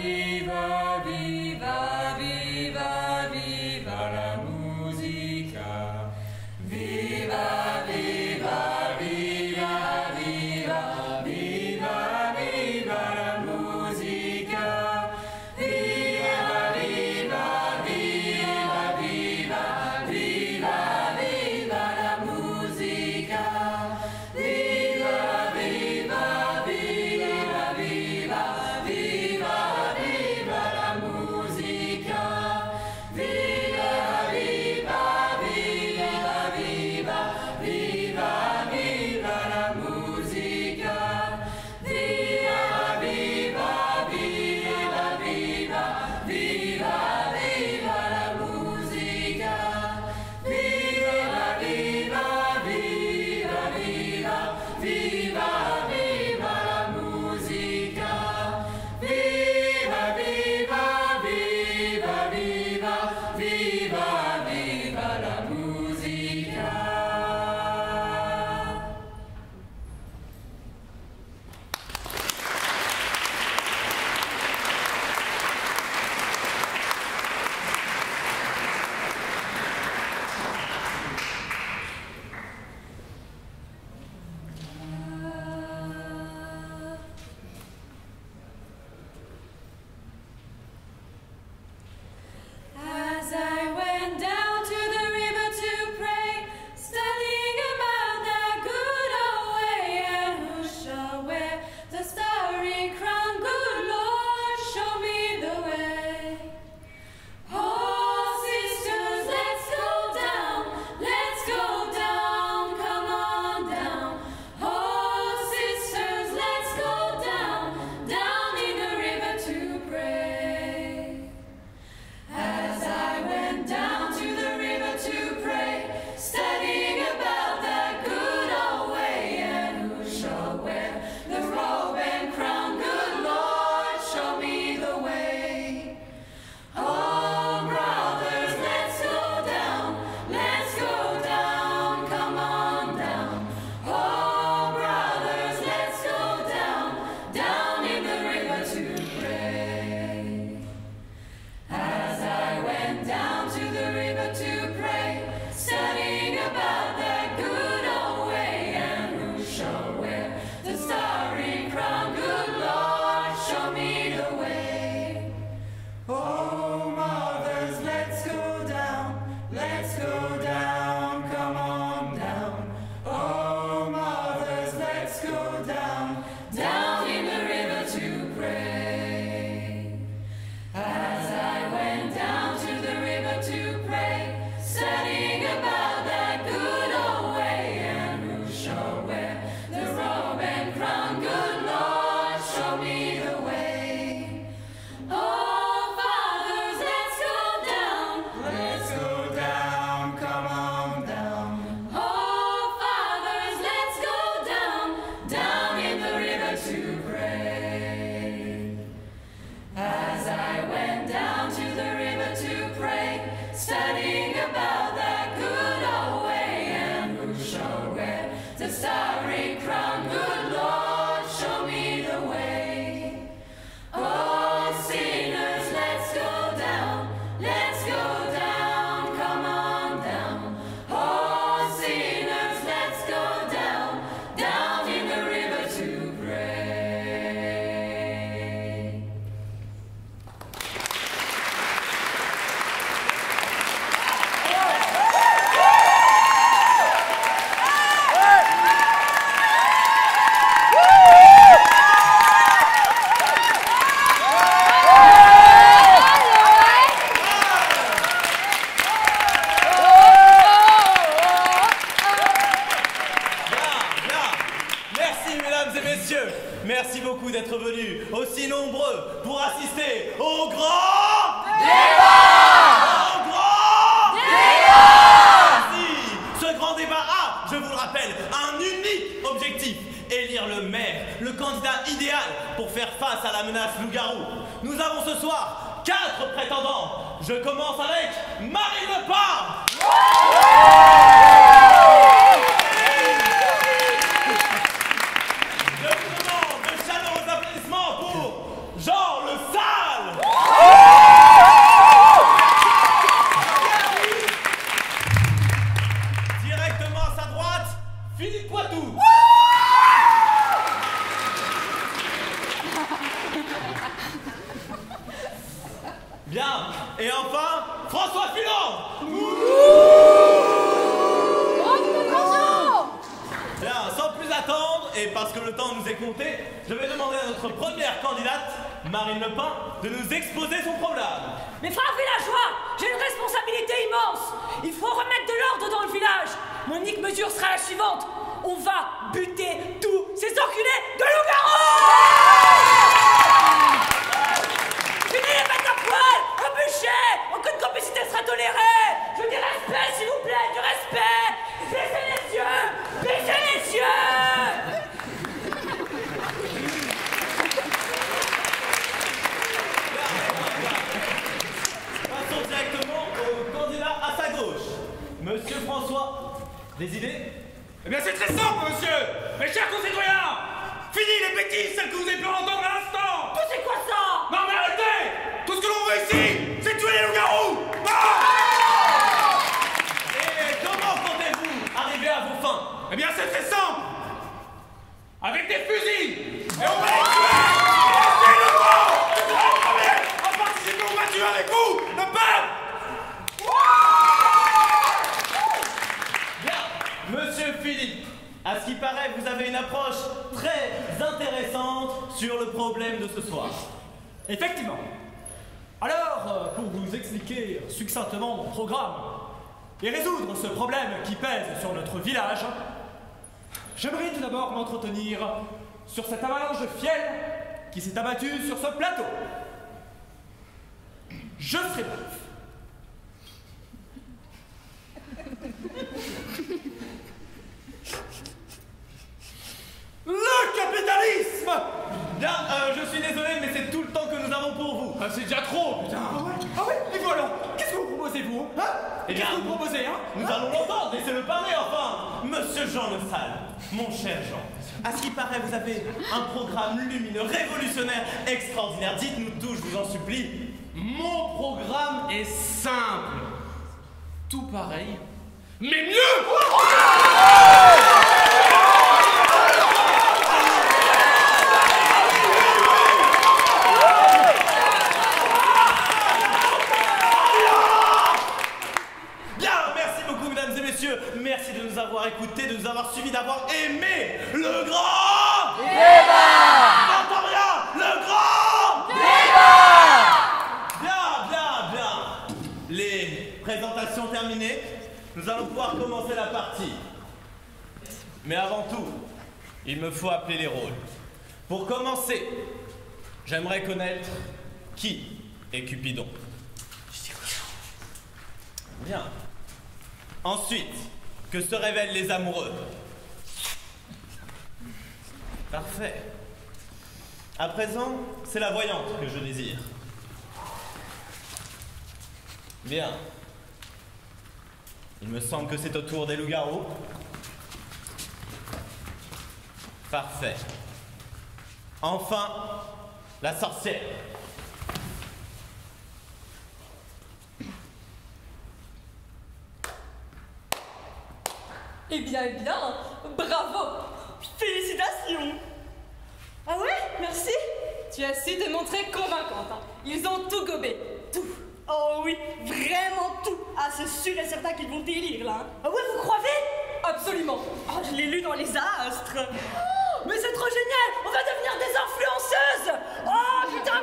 viva, viva, viva, viva la musica. Viva, viva, viva, viva, viva, viva la musica. Viva, viva, viva, viva, viva, viva la musica. Viva, viva, viva, viva, viva, viva la musica. Viva, viva, viva, viva, viva, viva la musica. Viva, viva, viva, viva, viva, viva la musica. Viva, viva, viva, viva, viva, viva la musica. Viva, viva, viva, viva, viva, viva la musica. As I went down to the river to pray, studying about that good old way, and who shall wear the starry crown? Good Lord, show me the way. Oh, sisters, let's go down, come on down. Oh, sisters, let's go down in the river to pray. As I went down to the river to pray, studying about that good old way, and who shall wear the robe and crown? Good Lord, show me the way. Oh, brothers, let's go down, come on down. Oh, brothers, let's go down in the river to pray. As I went down to the river to pray, studying about that good old way, and who shall wear the starry crown? Good Lord, show me the way. Oh, mothers, let's go down, come on down. Oh, mothers, let's go down in the river to pray. As I went down to the river to pray, studying about that good old way, and who shall wear the robe and crown? Good Lord, show me the way. Oh, fathers, let's go down, come on down. Oh, fathers, let's go down in the river to pray. As I went down to the river to pray, studying about that good old way, and who shall wear the starry crown? Good Lord, show me the way. Oh, sinners, let's go down, come on down. Oh, sinners, let's go down in the river to pray. Merci mesdames et messieurs, merci beaucoup d'être venus aussi nombreux pour assister au grand débat. Merci. Ce grand débat a, je vous le rappelle, un unique objectif: élire le maire, le candidat idéal pour faire face à la menace loup-garou. Nous avons ce soir 4 prétendants. Je commence avec Marine Le Pen. Je vous demande de chaleureux applaudissements pour Jean Le Sal. Bien. Et enfin, François Fillon. Bien, sans plus attendre, et parce que le temps nous est compté, je vais demander à notre première candidate, Marine Le Pen, de nous exposer son problème. Mes frères villageois, j'ai une responsabilité immense. Il faut remettre de l'ordre dans le village. Mon unique mesure sera la suivante. On va buter tous ces enculés de loups-garous. Fini les bêtes à poil, au bûcher. Aucune complicité sera tolérée. Je dis respect, s'il vous plaît, du respect. Baissez les yeux, baissez les yeux. Passons directement au candidat à sa gauche. Monsieur François, des idées? Eh bien c'est très simple, monsieur. Mes chers concitoyens, fini les bêtises, celles que vous avez pu entendre à l'instant. C'est quoi ça? Non mais arrêtez. Tout ce que l'on veut ici, c'est tuer les loups-garous. Et comment comptez-vous arriver à vos fins? Eh bien c'est très simple. Avec des fusils. Et on va les tuer. C'est le mot. En participant au match avec vous, le peuple. Bien, Monsieur Philippe, à ce qui paraît, vous avez une approche très intéressante sur le problème de ce soir. Effectivement. Alors, pour vous expliquer succinctement mon programme et résoudre ce problème qui pèse sur notre village, j'aimerais tout d'abord m'entretenir sur cette avalanche de fiel qui s'est abattue sur ce plateau. Je serai bref. Le capitalisme! Bien, je suis désolé, mais c'est tout le temps que nous avons pour vous. Ah, c'est déjà trop, putain. Ah ouais, et voilà. Qu'est-ce que vous proposez, vous, hein? Eh bien, Qu'est-ce que vous proposez, hein? Nous allons l'entendre, laissez-le parler enfin. Monsieur Jean Le Salle, mon cher Jean, à ce qui paraît, vous avez un programme lumineux, révolutionnaire, extraordinaire. Dites-nous tout, je vous en supplie. Mon programme est simple. Tout pareil, mais mieux. Bien, merci beaucoup, mesdames et messieurs. Merci de nous avoir écoutés, de nous avoir suivis, d'avoir aimé le grand débat. J'entends rien, le grand débat. Bien. Les présentations terminées, nous allons pouvoir commencer la partie. Mais avant tout, il me faut appeler les rôles. Pour commencer, j'aimerais connaître qui est Cupidon. Bien. Ensuite, que se révèlent les amoureux. Parfait. À présent, c'est la voyante que je désire. Bien. Il me semble que c'est au tour des loups-garous. Parfait. Enfin, la sorcière. Eh bien, bravo. Félicitations. Ah ouais, merci. Tu as su te montrer convaincante. Hein. Ils ont tout gobé. Tout. Oh oui, vraiment tout. Ah, c'est sûr et certain qu'ils vont délire là. Ah ouais, vous croyez? Absolument. Oh, je l'ai lu dans les astres. Oh, mais c'est trop génial. On va devenir des influenceuses. Oh putain.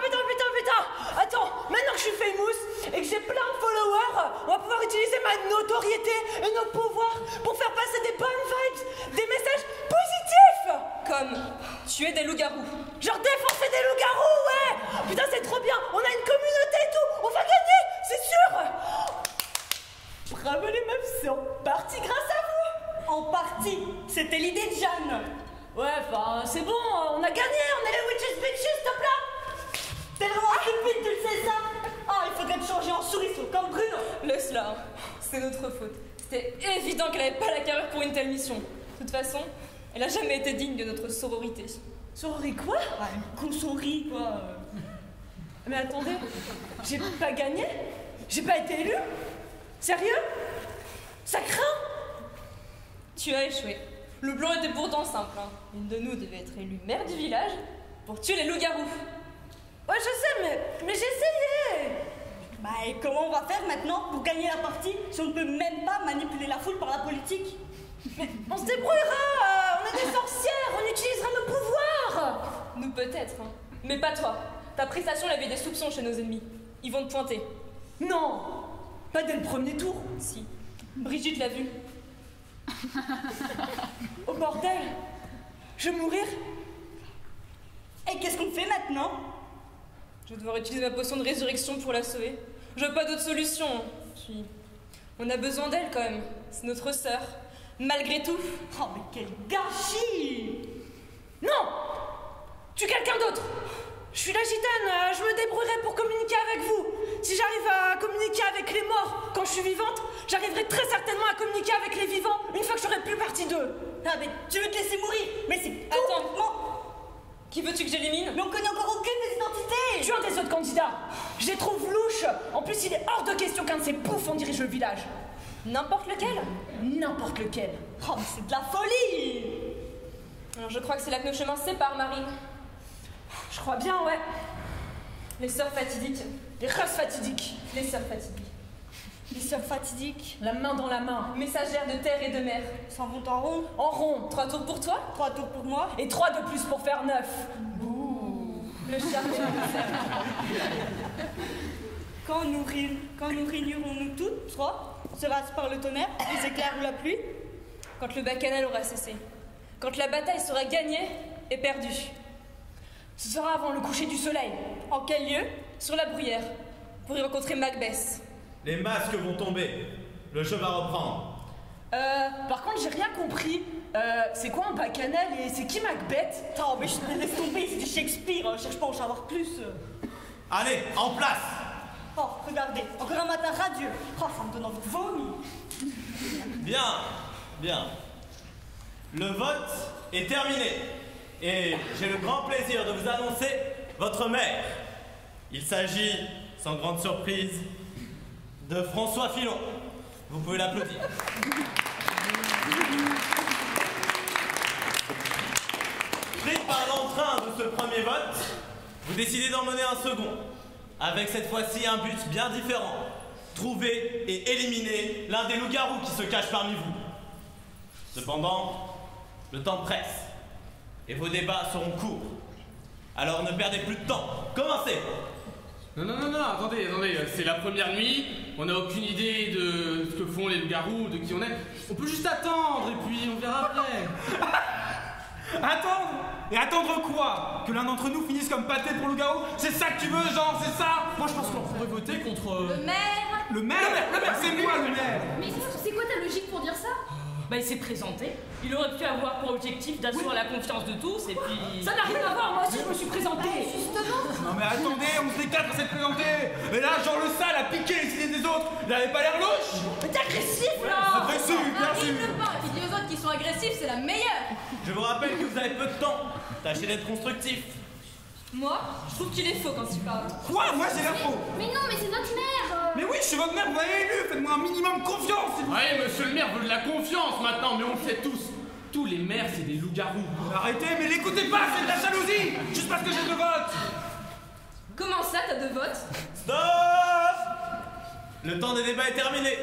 Attends, maintenant que je suis famous et que j'ai plein de followers, on va pouvoir utiliser ma notoriété et notre pouvoir pour faire passer des bonnes vibes, des messages positifs. Comme tuer des loups-garous. Genre défoncer des loups-garous, ouais. Putain, c'est trop bien. On a une communauté et tout. On va gagner, c'est sûr. Bravo les meufs, c'est en partie grâce à vous. En partie. C'était l'idée de Jeanne. Ouais, enfin, c'est bon, on a gagné, on est les witches bitches, top là. T'es vraiment stupide, tu le sais ça. Ah, il faudrait te changer en souriceau, comme Bruno. Laisse-la, c'est notre faute. C'était évident qu'elle n'avait pas la carrure pour une telle mission. De toute façon, elle n'a jamais été digne de notre sororité. Sororité quoi? Qu'on sourit, quoi. Mais attendez, j'ai pas gagné? J'ai pas été élue? Sérieux? Ça craint? Tu as échoué. Le plan était pourtant simple. Hein. Une de nous devait être élue maire du village pour tuer les loups-garous. Ouais, je sais, mais j'ai essayé. Et comment on va faire maintenant pour gagner la partie si on ne peut même pas manipuler la foule par la politique? Mais on se débrouillera. On est des sorcières. On utilisera nos pouvoirs. Nous peut-être, hein. Mais pas toi. Ta prestation avait des soupçons chez nos ennemis. Ils vont te pointer. Non, pas dès le premier tour. Si. Brigitte l'a vu. Oh bordel, je vais mourir. Et qu'est-ce qu'on fait maintenant? Je vais devoir utiliser ma potion de résurrection pour la sauver. Je veux pas d'autre solution. Puis, on a besoin d'elle quand même. C'est notre sœur. Malgré tout. Oh mais quel gâchis! Non, tue quelqu'un d'autre. Je suis la gitane, je me débrouillerai pour communiquer avec vous. Si j'arrive à communiquer avec les morts quand je suis vivante, j'arriverai très certainement à communiquer avec les vivants une fois que j'aurai plus partie d'eux. Ah mais tu veux te laisser mourir? Mais c'est Attends. complètement... Qui veux-tu que j'élimine? Mais on connaît encore aucune des identités! Tu es un des autres candidats. Je les trouve louches. En plus, il est hors de question qu'un de ces bouffons dirige le village. N'importe lequel? N'importe lequel. Oh mais c'est de la folie! Alors je crois que c'est là que nos chemins se séparent, Marine. Je crois bien, ouais. Les sœurs fatidiques. Les races fatidiques. Les sœurs fatidiques. Les sœurs fatidiques La main dans la main. Messagères de terre et de mer. s'en vont en rond. En rond. 3 tours pour toi? 3 tours pour moi. Et 3 de plus pour faire 9. Le charme et la misère. Quand nous réunirons-nous toutes, 3, sera-ce par le tonnerre, les éclairs ou la pluie? Quand le bacchanal aura cessé. Quand la bataille sera gagnée et perdue. Ce sera avant le coucher du soleil. En quel lieu? Sur la bruyère. Pour y rencontrer Macbeth. Les masques vont tomber. Le jeu va reprendre. Par contre, j'ai rien compris. C'est quoi un bacchanal et c'est qui Macbeth? Oh mais je te laisse tomber, c'est du Shakespeare, cherche pas à en savoir plus. Allez, en place! Oh, regardez, encore un matin radieux. Oh, ça me donne envie de vomir. Bien, bien. Le vote est terminé. Et j'ai le grand plaisir de vous annoncer votre maire. Il s'agit, sans grande surprise, de François Filon. Vous pouvez l'applaudir. Pris par l'entrain de ce premier vote, vous décidez d'en mener un second, avec cette fois-ci un but bien différent. Trouver et éliminer l'un des loups-garous qui se cache parmi vous. Cependant, le temps presse, et vos débats seront courts. Alors ne perdez plus de temps, commencez! Non, attendez, c'est la première nuit, on n'a aucune idée de ce que font les loups-garous, de qui on est. On peut juste attendre et puis on verra après. Attendre? Et attendre quoi? Que l'un d'entre nous finisse comme pâté pour loup-garou? C'est ça que tu veux, genre, c'est ça? Moi je pense qu'on pourrait voter contre... Le maire. Le maire? Le maire, c'est moi le maire! Mais c'est quoi ta logique pour dire ça? Bah il s'est présenté, il aurait pu avoir pour objectif d'assurer la confiance de tous et puis... Ça n'a rien à voir, moi aussi je me suis présentée. Non mais attendez, on se décale pour s'être présenté! Et là, genre le sale a piqué les idées des autres! Il avait pas l'air louche! Mais t'es agressif C'est là. agressif, bien Marine sûr! le pain, et puis dis aux autres qui sont agressifs, c'est la meilleure. Je vous rappelle que vous avez peu de temps. Tâchez d'être constructif. Moi, je trouve qu'il est faux quand il parle. Quoi? Moi j'ai l'air faux! Mais non, mais c'est notre maire. Mais oui, je suis votre maire, vous m'avez élu! Faites-moi un minimum confiance, s'il vous plaît! Ouais, monsieur le maire veut de la confiance maintenant, mais on le sait tous. Tous les maires, c'est des loups-garous. Arrêtez, mais l'écoutez pas, c'est de la jalousie! Juste parce que j'ai 2 votes! Comment ça, t'as 2 votes? Stop! Le temps des débats est terminé.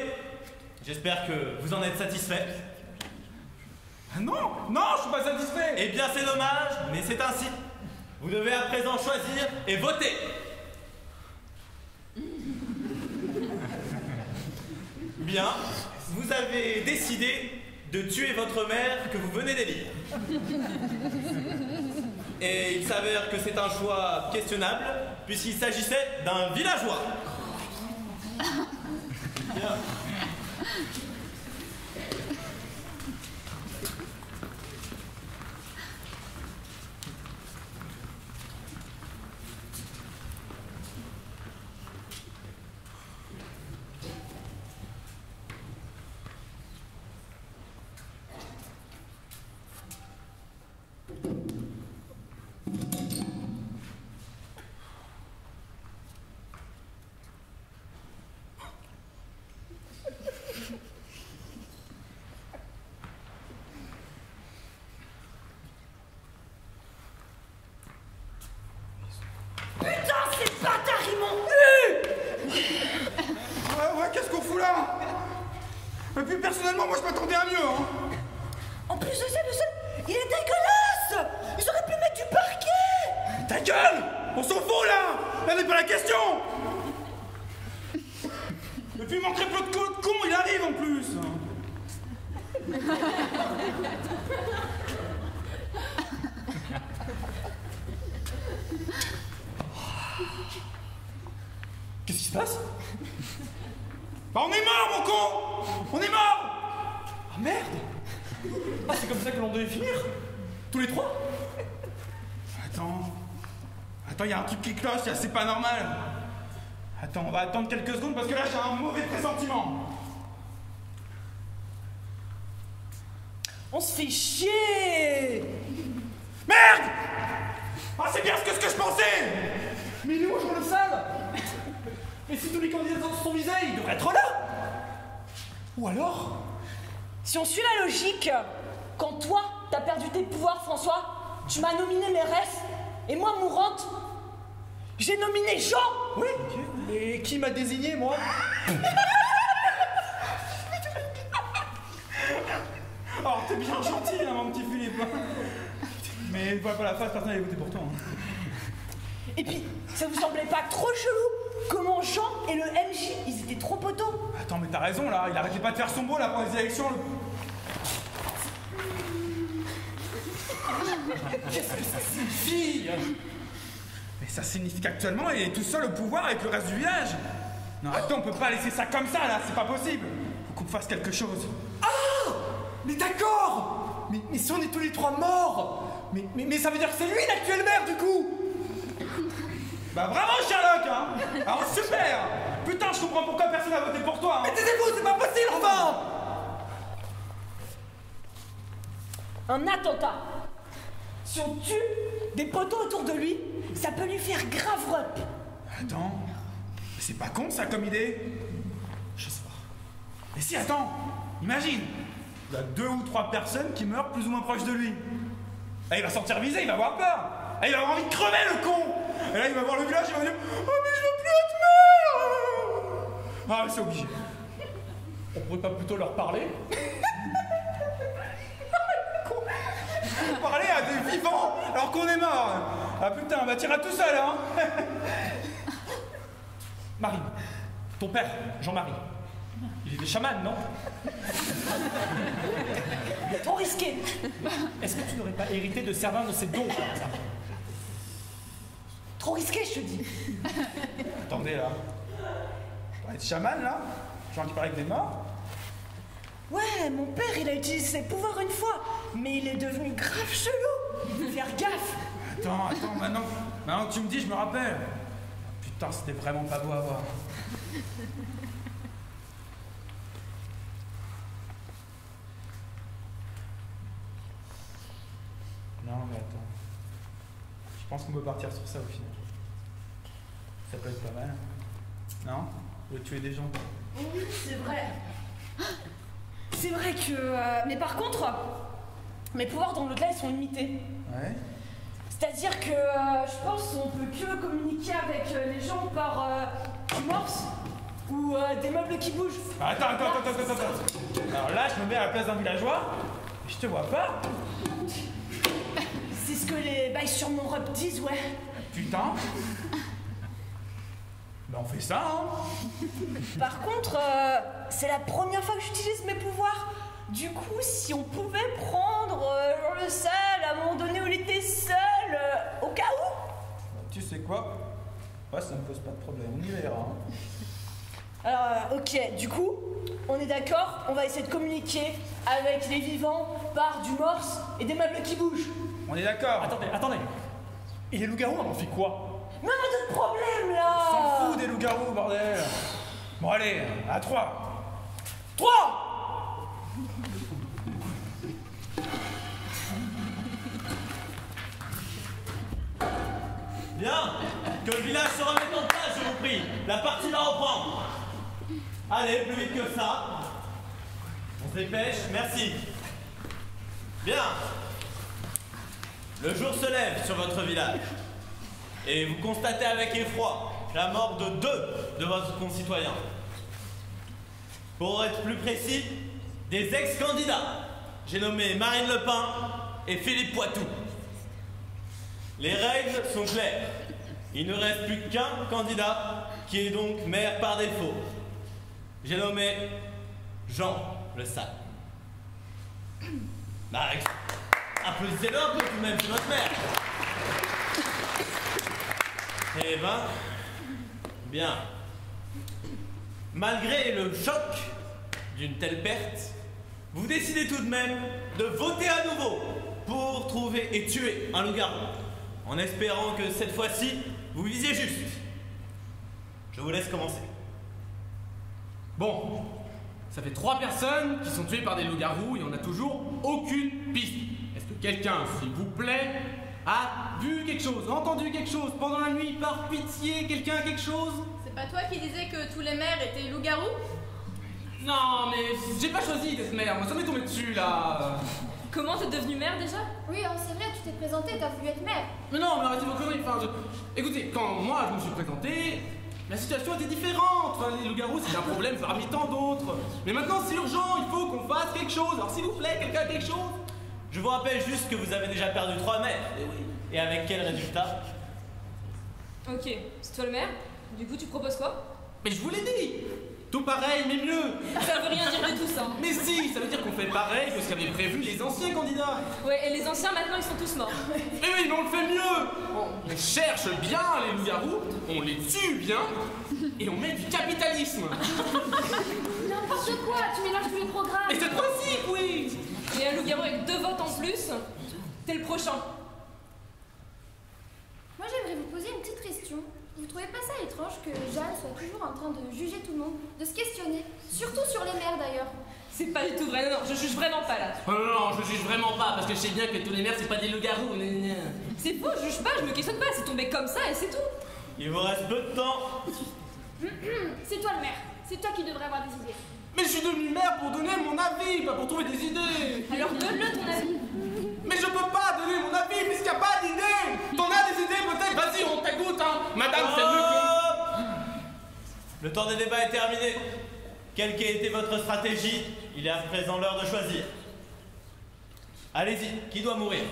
J'espère que vous en êtes satisfait. Ah non, je suis pas satisfait! Eh bien, c'est dommage, mais c'est ainsi. Vous devez à présent choisir et voter. Bien, vous avez décidé de tuer votre mère que vous venez d'élire. Et il s'avère que c'est un choix questionnable, puisqu'il s'agissait d'un villageois. Bien. puis personnellement, moi je m'attendais à mieux, hein. En plus de ça, il est dégueulasse. Ils auraient pu mettre du parquet. Ta gueule! On s'en fout là! Là n'est pas la question! Et puis il manquerait plus de con, il arrive en plus! Qu'est-ce qui se passe? Bah on est mort, mon con! On est mort! Ah merde! Ah, c'est comme ça que l'on devait finir? Tous les trois? Attends, il y a un truc qui cloche, là, c'est pas normal. Attends, on va attendre quelques secondes parce que là j'ai un mauvais pressentiment. On se fait chier. Merde! Ah, c'est bien ce que je pensais! Mais il est où, Jean Le Sale? Mais si tous les candidats sont visés, il devrait être là! Ou alors? Si on suit la logique, quand toi, t'as perdu tes pouvoirs, François, tu m'as nominé mairesse, et moi, mourante, j'ai nominé Jean. Oui. Et qui m'a désigné, moi? Alors, t'es bien gentil, hein, mon petit Philippe. Mais vois pas la face, personne n'allait voter pour toi. Hein. Et puis, ça vous semblait pas trop chelou? Comment Jean et le MJ, ils étaient trop potos? Attends, mais t'as raison, là. Il arrêtait pas de faire son beau, là, pour les élections. Qu'est-ce que ça signifie? Mais ça signifie qu'actuellement, il est tout seul au pouvoir avec le reste du village. Non, attends, on peut pas laisser ça comme ça, là. C'est pas possible. Faut qu'on fasse quelque chose. Ah! Mais d'accord! Mais si on est tous les trois morts! Mais ça veut dire que c'est lui l'actuel maire, du coup! Bah bravo, Sherlock, hein! Alors super! Putain, je comprends pourquoi personne n'a voté pour toi, hein! Mais taisez-vous, c'est pas possible, enfin! Un attentat. Si on tue des poteaux autour de lui, ça peut lui faire grave rep. Attends, mais c'est pas con, ça, comme idée? Je sais pas. Mais si, attends! Imagine! Il y a 2 ou 3 personnes qui meurent plus ou moins proches de lui. Là, il va sortir visé, il va avoir peur! Là, il va avoir envie de crever, le con! Et là, il va voir le village, il va dire « Oh, mais je veux plus être maire !» Ah, c'est obligé. On pourrait pas plutôt leur parler? Parler à des vivants alors qu'on est mort. Ah putain, on va tirer tout seul, hein. Marie, ton père, Jean-Marie, il était chaman, non? Trop risqué. Est-ce que tu n'aurais pas hérité de certains de ces dons, par hasard? Trop risqué, je te dis. Attendez, là. Je parlais de chaman, là. Genre qui parlait avec des morts. Ouais, mon père, il a utilisé ses pouvoirs une fois, mais il est devenu grave chelou. Il faut faire gaffe. Attends, maintenant que tu me dis, je me rappelle. Putain, c'était vraiment pas beau à voir. Non, mais attends. Je pense qu'on peut partir sur ça au final. Ça peut être pas mal. Non? De tuer des gens. Oui, c'est vrai. C'est vrai que... mais par contre, mes pouvoirs dans l'au-delà, ils sont limités. Ouais. C'est-à-dire que je pense qu'on peut que communiquer avec les gens par du morse ou des meubles qui bougent. Attends. Alors là, je me mets à la place d'un villageois. Et je te vois pas. C'est ce que les bails sur mon robe disent, ouais. Putain. Ben on fait ça, hein. Par contre, c'est la première fois que j'utilise mes pouvoirs. Du coup, si on pouvait prendre Jean Le Sale à un moment donné où il était seul, au cas où. Tu sais quoi? Ouais, ça me pose pas de problème, on y verra. Hein. Alors, ok, du coup, on est d'accord, on va essayer de communiquer avec les vivants par du morse et des meubles qui bougent. On est d'accord. Attendez. Et les loups-garous, on en fait quoi? Mais on a d'autres problèmes là. On s'en fout des loups-garous, bordel. Bon, allez, à 3. 3. Bien, que le village se remette en place, je vous prie. La partie va reprendre. Allez, plus vite que ça. On se dépêche, merci. Bien. Le jour se lève sur votre village. Et vous constatez avec effroi la mort de 2 de vos concitoyens. Pour être plus précis, des ex-candidats. J'ai nommé Marine Le Pen et Philippe Poitou. Les règles sont claires. Il ne reste plus qu'un candidat qui est donc maire par défaut. J'ai nommé Jean Le Sale. Bah, applaudissez-le un peu tout de même, c'est notre maire. Eh ben, bien. Malgré le choc d'une telle perte, vous décidez tout de même de voter à nouveau pour trouver et tuer un loup-garou, en espérant que cette fois-ci, vous visiez juste. Je vous laisse commencer. Bon, ça fait 3 personnes qui sont tuées par des loups-garous et on n'a toujours aucune piste. Est-ce que quelqu'un, s'il vous plaît, a vu quelque chose, entendu quelque chose pendant la nuit, par pitié, quelqu'un quelque chose? C'est pas toi qui disais que tous les maires étaient loups-garous? Non, mais j'ai pas choisi d'être maire, moi ça m'est tombé dessus là. Comment t'es devenu maire déjà? Oui, c'est vrai, tu t'es présenté, t'as voulu être maire. Mais non, mais arrêtez vos conneries, écoutez, quand moi je me suis présenté, la situation était différente. Enfin, les loups-garous c'est un problème parmi tant d'autres. Mais maintenant c'est urgent, il faut qu'on fasse quelque chose. Alors s'il vous plaît, quelqu'un a quelque chose? Je vous rappelle juste que vous avez déjà perdu 3 maires. Eh oui. Et avec quel résultat? Ok, c'est toi le maire? Du coup, tu proposes quoi? Mais je vous l'ai dit. Tout pareil, mais mieux. Ça veut rien dire de tout ça. Mais si, ça veut dire qu'on fait pareil que ce qu'avaient prévu les anciens candidats. Ouais, et les anciens maintenant ils sont tous morts. Mais oui, mais on le fait mieux. On cherche bien les loups-garous, on les tue bien, et on met du capitalisme. N'importe quoi, tu mélanges tous les programmes. Mais c'est le principe, oui. Et un loup-garou avec 2 votes en plus, t'es le prochain. Moi j'aimerais vous poser une petite question. Vous trouvez pas ça étrange que Jeanne soit toujours en train de juger tout le monde, de se questionner, surtout sur les maires d'ailleurs? C'est pas du tout vrai, non, je juge vraiment pas là. Oh non, je juge vraiment pas, parce que je sais bien que tous les maires c'est pas des loups-garous. C'est faux, je juge pas, je me questionne pas, c'est tombé comme ça et c'est tout. Il vous reste peu de temps. C'est toi le maire, c'est toi qui devrais avoir des idées. Mais je suis devenu maire pour donner mon avis, pas pour trouver des idées. Alors donne-le ton avis. Mais je peux pas donner mon avis puisqu'il n'y a pas d'idées. T'en as des idées peut-être? Vas-y, on t'écoute, hein. Madame, c'est mieux que... Le temps des débats est terminé. Quelle qu'ait été votre stratégie, il est à présent l'heure de choisir. Allez-y, qui doit mourir?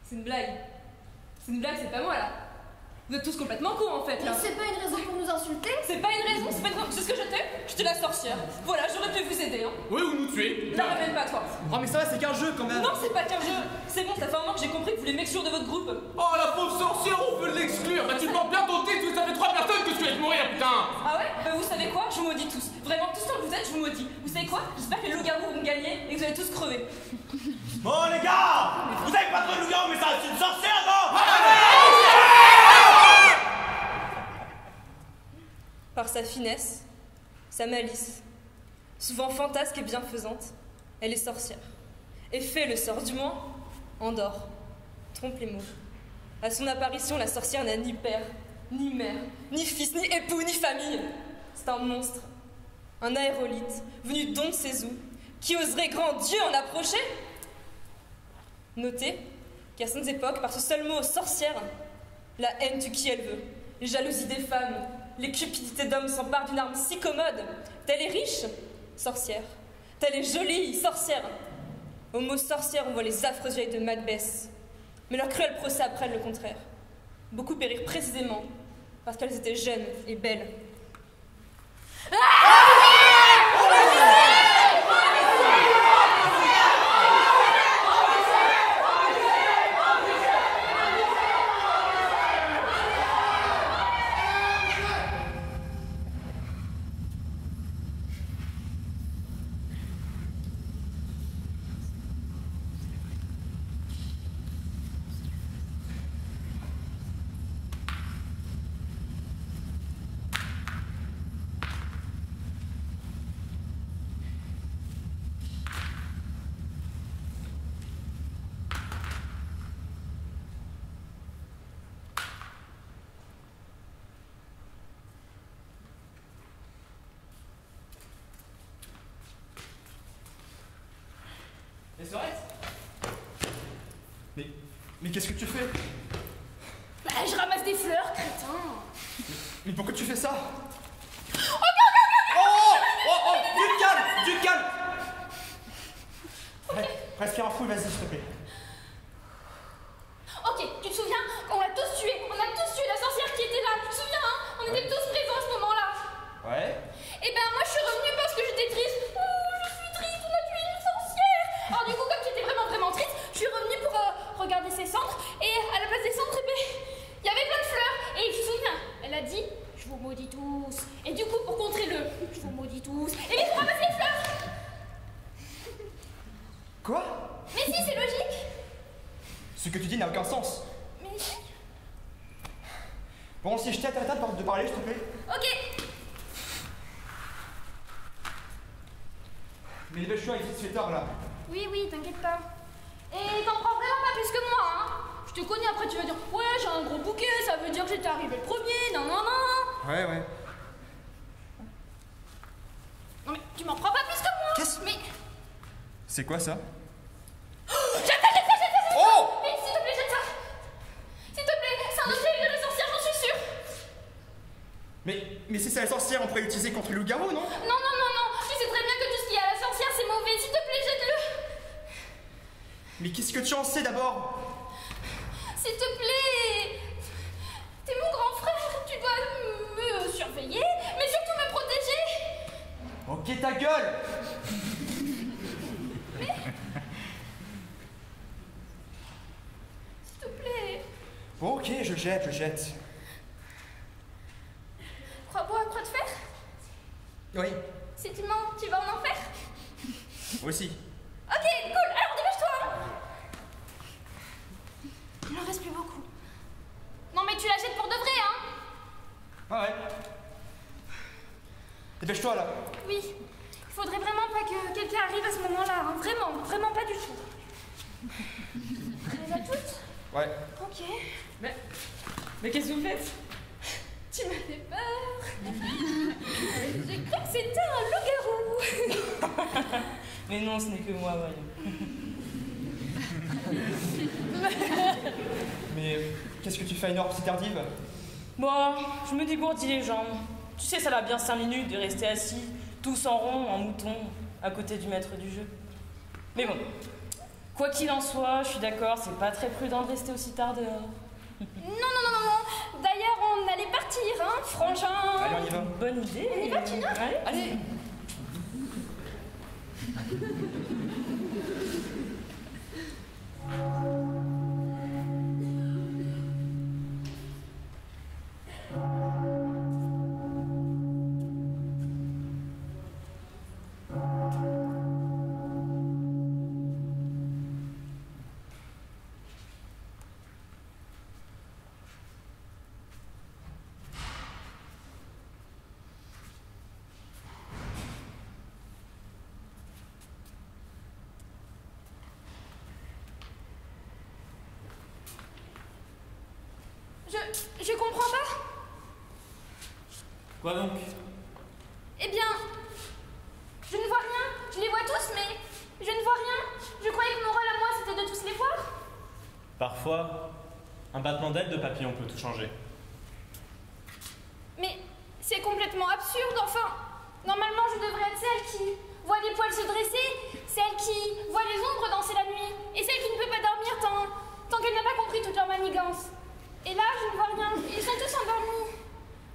C'est une blague. C'est une blague, c'est pas moi là. Vous êtes tous complètement cons en fait là. Mais c'est pas une raison pour nous insulter? C'est pas une raison, c'est pas une raison. C'est ce que j'étais la sorcière. Voilà, j'aurais pu vous aider hein. Oui, ou nous tuer. Non, même pas toi. Oh, mais ça va, c'est qu'un jeu quand même. Non, c'est pas qu'un jeu. C'est bon, ça fait un moment que j'ai compris que vous voulez m'exclure de votre groupe. Oh, la pauvre sorcière, on veut l'exclure. Bah, tu portes bien ton titre, vous avez 3 personnes que tu vas mourir, putain. Ah ouais? Bah vous savez quoi? Je vous maudis tous. Vraiment, tous ceux que vous êtes, je vous maudis. Vous savez quoi? J'espère que les loups-garous vont gagner et que vous allez tous crever. Bon les gars, vous avez pas trouvé le loup-garou, mais ça reste une sorcière, non? Par sa finesse, sa malice, souvent fantasque et bienfaisante, elle est sorcière. Et fait le sort, du moins, endort, trompe les mots. À son apparition, la sorcière n'a ni père, ni mère, ni fils, ni époux, ni famille. C'est un monstre, un aérolithe, venu d'on ne sait où, qui oserait, grand Dieu, en approcher? Notez qu'à certaines époques, par ce seul mot sorcière, la haine tue qui elle veut, les jalousies des femmes, les cupidités d'hommes s'emparent d'une arme si commode. Telle est riche, sorcière. Telle est jolie, sorcière. Au mot sorcière, on voit les affreuses vieilles de Macbeth. Mais leur cruel procès apprennent le contraire. Beaucoup périrent précisément parce qu'elles étaient jeunes et belles. Les Sorettes? Mais qu'est-ce que tu fais? Bah, je ramasse des fleurs, crétin. Mais pourquoi tu fais ça? Oh, Je vous maudis tous. Et du coup, pour contrer le je vous maudis tous, et il faut ramasser les fleurs. Quoi? Mais si, c'est logique. Ce que tu dis n'a aucun sens. Mais si. Bon, si je t'ai arrêté de parler, s'il te plaît. Ok. Mais dépêche-toi, il se fait tard là. Oui, oui, t'inquiète pas. Et t'en prends vraiment pas plus que moi, hein. Je te connais, après tu vas dire ouais, j'ai un gros bouquet, ça veut dire que j'étais arrivé le premier, non, non, non. Ouais. Non mais tu m'en prends pas plus que moi. Qu'est-ce? Mais... C'est quoi ça? Jette ça. Oh! Mais s'il te plaît, jette ça. S'il te plaît, c'est un objet de la sorcière, j'en suis sûre. Mais si c'est la sorcière, on pourrait l'utiliser contre le loup-garou, non? Non. Tu sais très bien que tout ce qui est à la sorcière, c'est mauvais. S'il te plaît, jette-le. Mais qu'est-ce que tu en sais d'abord? S'il te plaît. T'es mon grand frère, tu dois me surveiller, mais surtout me protéger. Ok, ta gueule! Mais... S'il te plaît. Bon, ok, je jette. Croix de fer? Oui. Si tu mens, tu vas en enfer? Aussi. Ok, cool, alors dépêche-toi. Il en reste plus beaucoup. Non mais tu la jettes pour de vrai, hein? Ah ouais. Dépêche-toi là. Oui, il faudrait vraiment pas que quelqu'un arrive à ce moment-là, hein. Vraiment pas du tout. Tu les as toutes? Ouais. Ok. Mais qu'est-ce que vous faites? Tu m'as fait peur. J'ai cru que c'était un loup-garou. Mais non, ce n'est que moi, voyons. Mais qu'est-ce que tu fais à une heure si tardive? Bon, je me dégourdis les jambes. Tu sais, ça l'a bien 5 minutes de rester assis, tous en rond, en mouton, à côté du maître du jeu. Mais bon, quoi qu'il en soit, je suis d'accord, c'est pas très prudent de rester aussi tard dehors. Non. D'ailleurs, on allait partir, hein, frangin. Allez, on y va. Bonne idée. On y va, Tina? Allez. Je comprends pas. Quoi donc? Eh bien, je ne vois rien. Je les vois tous, mais je ne vois rien. Je croyais que mon rôle à moi, c'était de tous les voir. Parfois, un battement d'aile de papillon peut tout changer. Mais c'est complètement absurde, enfin. Normalement, je devrais être celle qui voit les poils se dresser, celle qui voit les ombres danser la nuit, et celle qui ne peut pas dormir tant qu'elle n'a pas compris toute leur manigance. Et là, je ne vois rien. Ils sont tous endormis.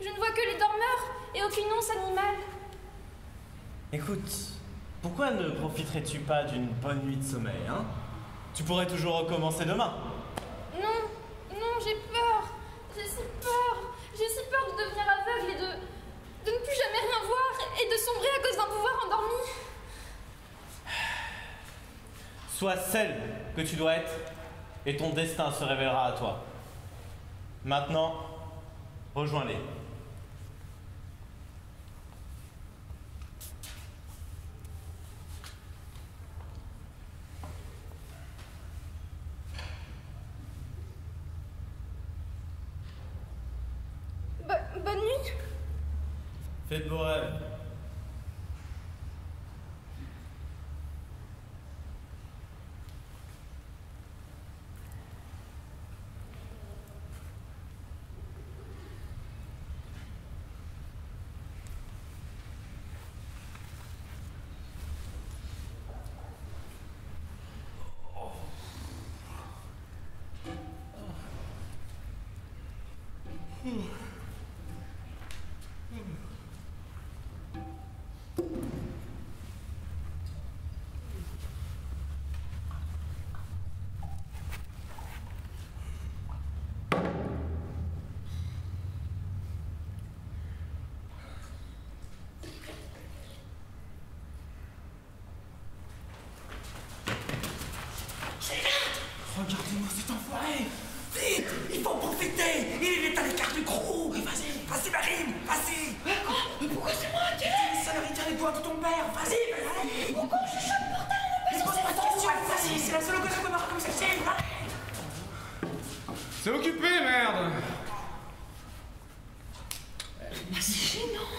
Je ne vois que les dormeurs et aucune once animale. Écoute, pourquoi ne profiterais-tu pas d'une bonne nuit de sommeil, hein? Tu pourrais toujours recommencer demain. Non, j'ai peur. J'ai si peur. J'ai si peur de devenir aveugle et de ne plus jamais rien voir et de sombrer à cause d'un pouvoir endormi. Sois celle que tu dois être et ton destin se révélera à toi. Maintenant, rejoins-les. Bonne nuit. Faites vos rêves. enfoiré. Vite, il faut en profiter. Il est à l'écart du crew. Vas-y, Marine, vas-y. Pourquoi c'est moi qui Ça leur tient les doigts de ton père. Vas-y, vas-y. Pourquoi je chuchote, bordel? Mais pose pas de questions. Vas-y, c'est la seule occasion de voir comme ça. C'est occupé, merde. C'est gênant.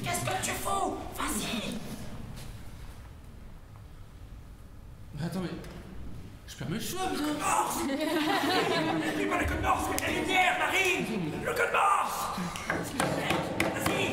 Qu'est-ce que tu fous? Vas-y. Mais attends, mais. Je perds mes cheveux, putain. Morse. N'oublie pas le code Morse, c'est la lumière, Marine. Le code Morse. Vas-y.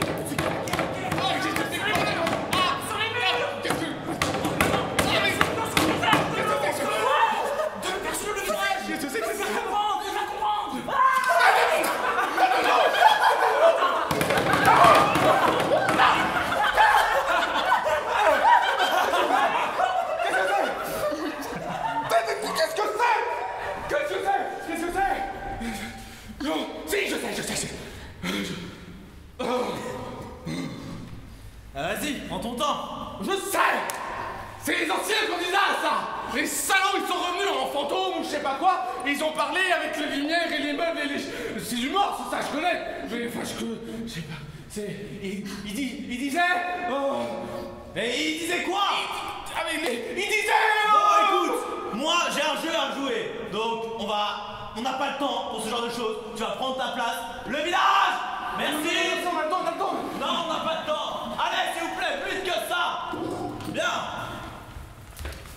Vas-y, prends ton temps. Je sais. C'est les anciens candidats, ça. Les salauds, ils sont revenus en fantôme ou je sais pas quoi. Et ils ont parlé avec les lumières et les meubles et les... C'est du mort, ça, je connais. Mais enfin, je sais pas. C'est... Il disait... Oh. Et il disait quoi? Ah mais il disait... Bon, écoute, moi j'ai un jeu à jouer. Donc on n'a pas le temps pour ce genre de choses. Tu vas prendre ta place. Le village. Merci. On a le temps. Non, on n'a pas de temps. Allez, s'il vous plaît, plus que ça. Bien.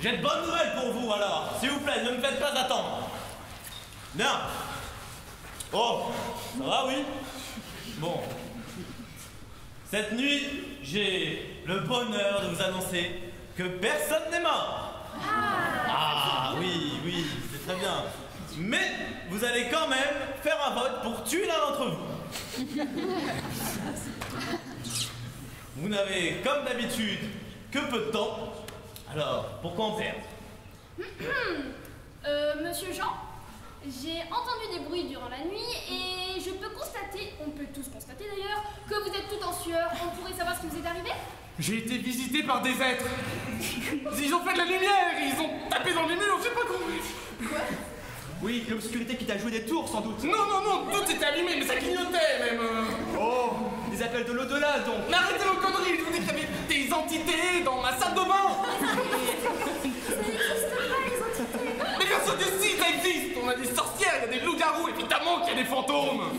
J'ai de bonnes nouvelles pour vous alors. S'il vous plaît, ne me faites pas attendre. Bien. Oh, ça va, oui? Bon. Cette nuit, j'ai le bonheur de vous annoncer que personne n'est mort. Ah, oui, c'est très bien. Mais vous allez quand même faire un vote pour tuer l'un d'entre vous. Vous n'avez, comme d'habitude, que peu de temps. Alors, pourquoi en perdre? Monsieur Jean, j'ai entendu des bruits durant la nuit et je peux constater, on peut tous constater d'ailleurs, que vous êtes tout en sueur. On pourrait savoir ce qui vous est arrivé? J'ai été visité par des êtres. Ils ont fait de la lumière, ils ont tapé dans les murs, j'ai pas compris. Quoi? Oui, l'obscurité qui t'a joué des tours, sans doute. Non, tout était allumé, mais ça clignotait même. Oh, des appels de l'au-delà, donc. Mais arrêtez vos conneries, je vous dis qu'il y avait des entités dans ma salle de bain. Mais bien sûr que si, ça existe. On a des sorcières, il y a des loups-garous, évidemment qu'il y a des fantômes.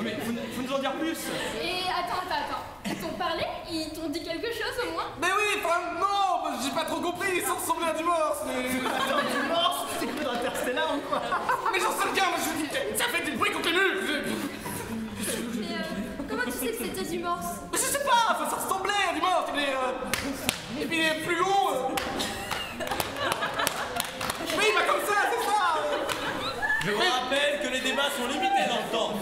Mais faut nous en dire plus. Et attends. Ils t'ont parlé? Ils t'ont dit quelque chose au moins? Mais oui, enfin non, j'ai pas trop compris, ça ressemblait à du morse. Du morse, c'est que dans Interstellar ou quoi? Mais j'en sais rien, moi je vous dis, ça fait du bruit contre les murs. Mais comment tu sais que c'était du morse? Mais je sais pas, enfin, ça ressemblait à du morse, et puis il est plus long. Oui, bah comme ça, c'est ça. Je vous rappelle que les débats sont limités dans le temps.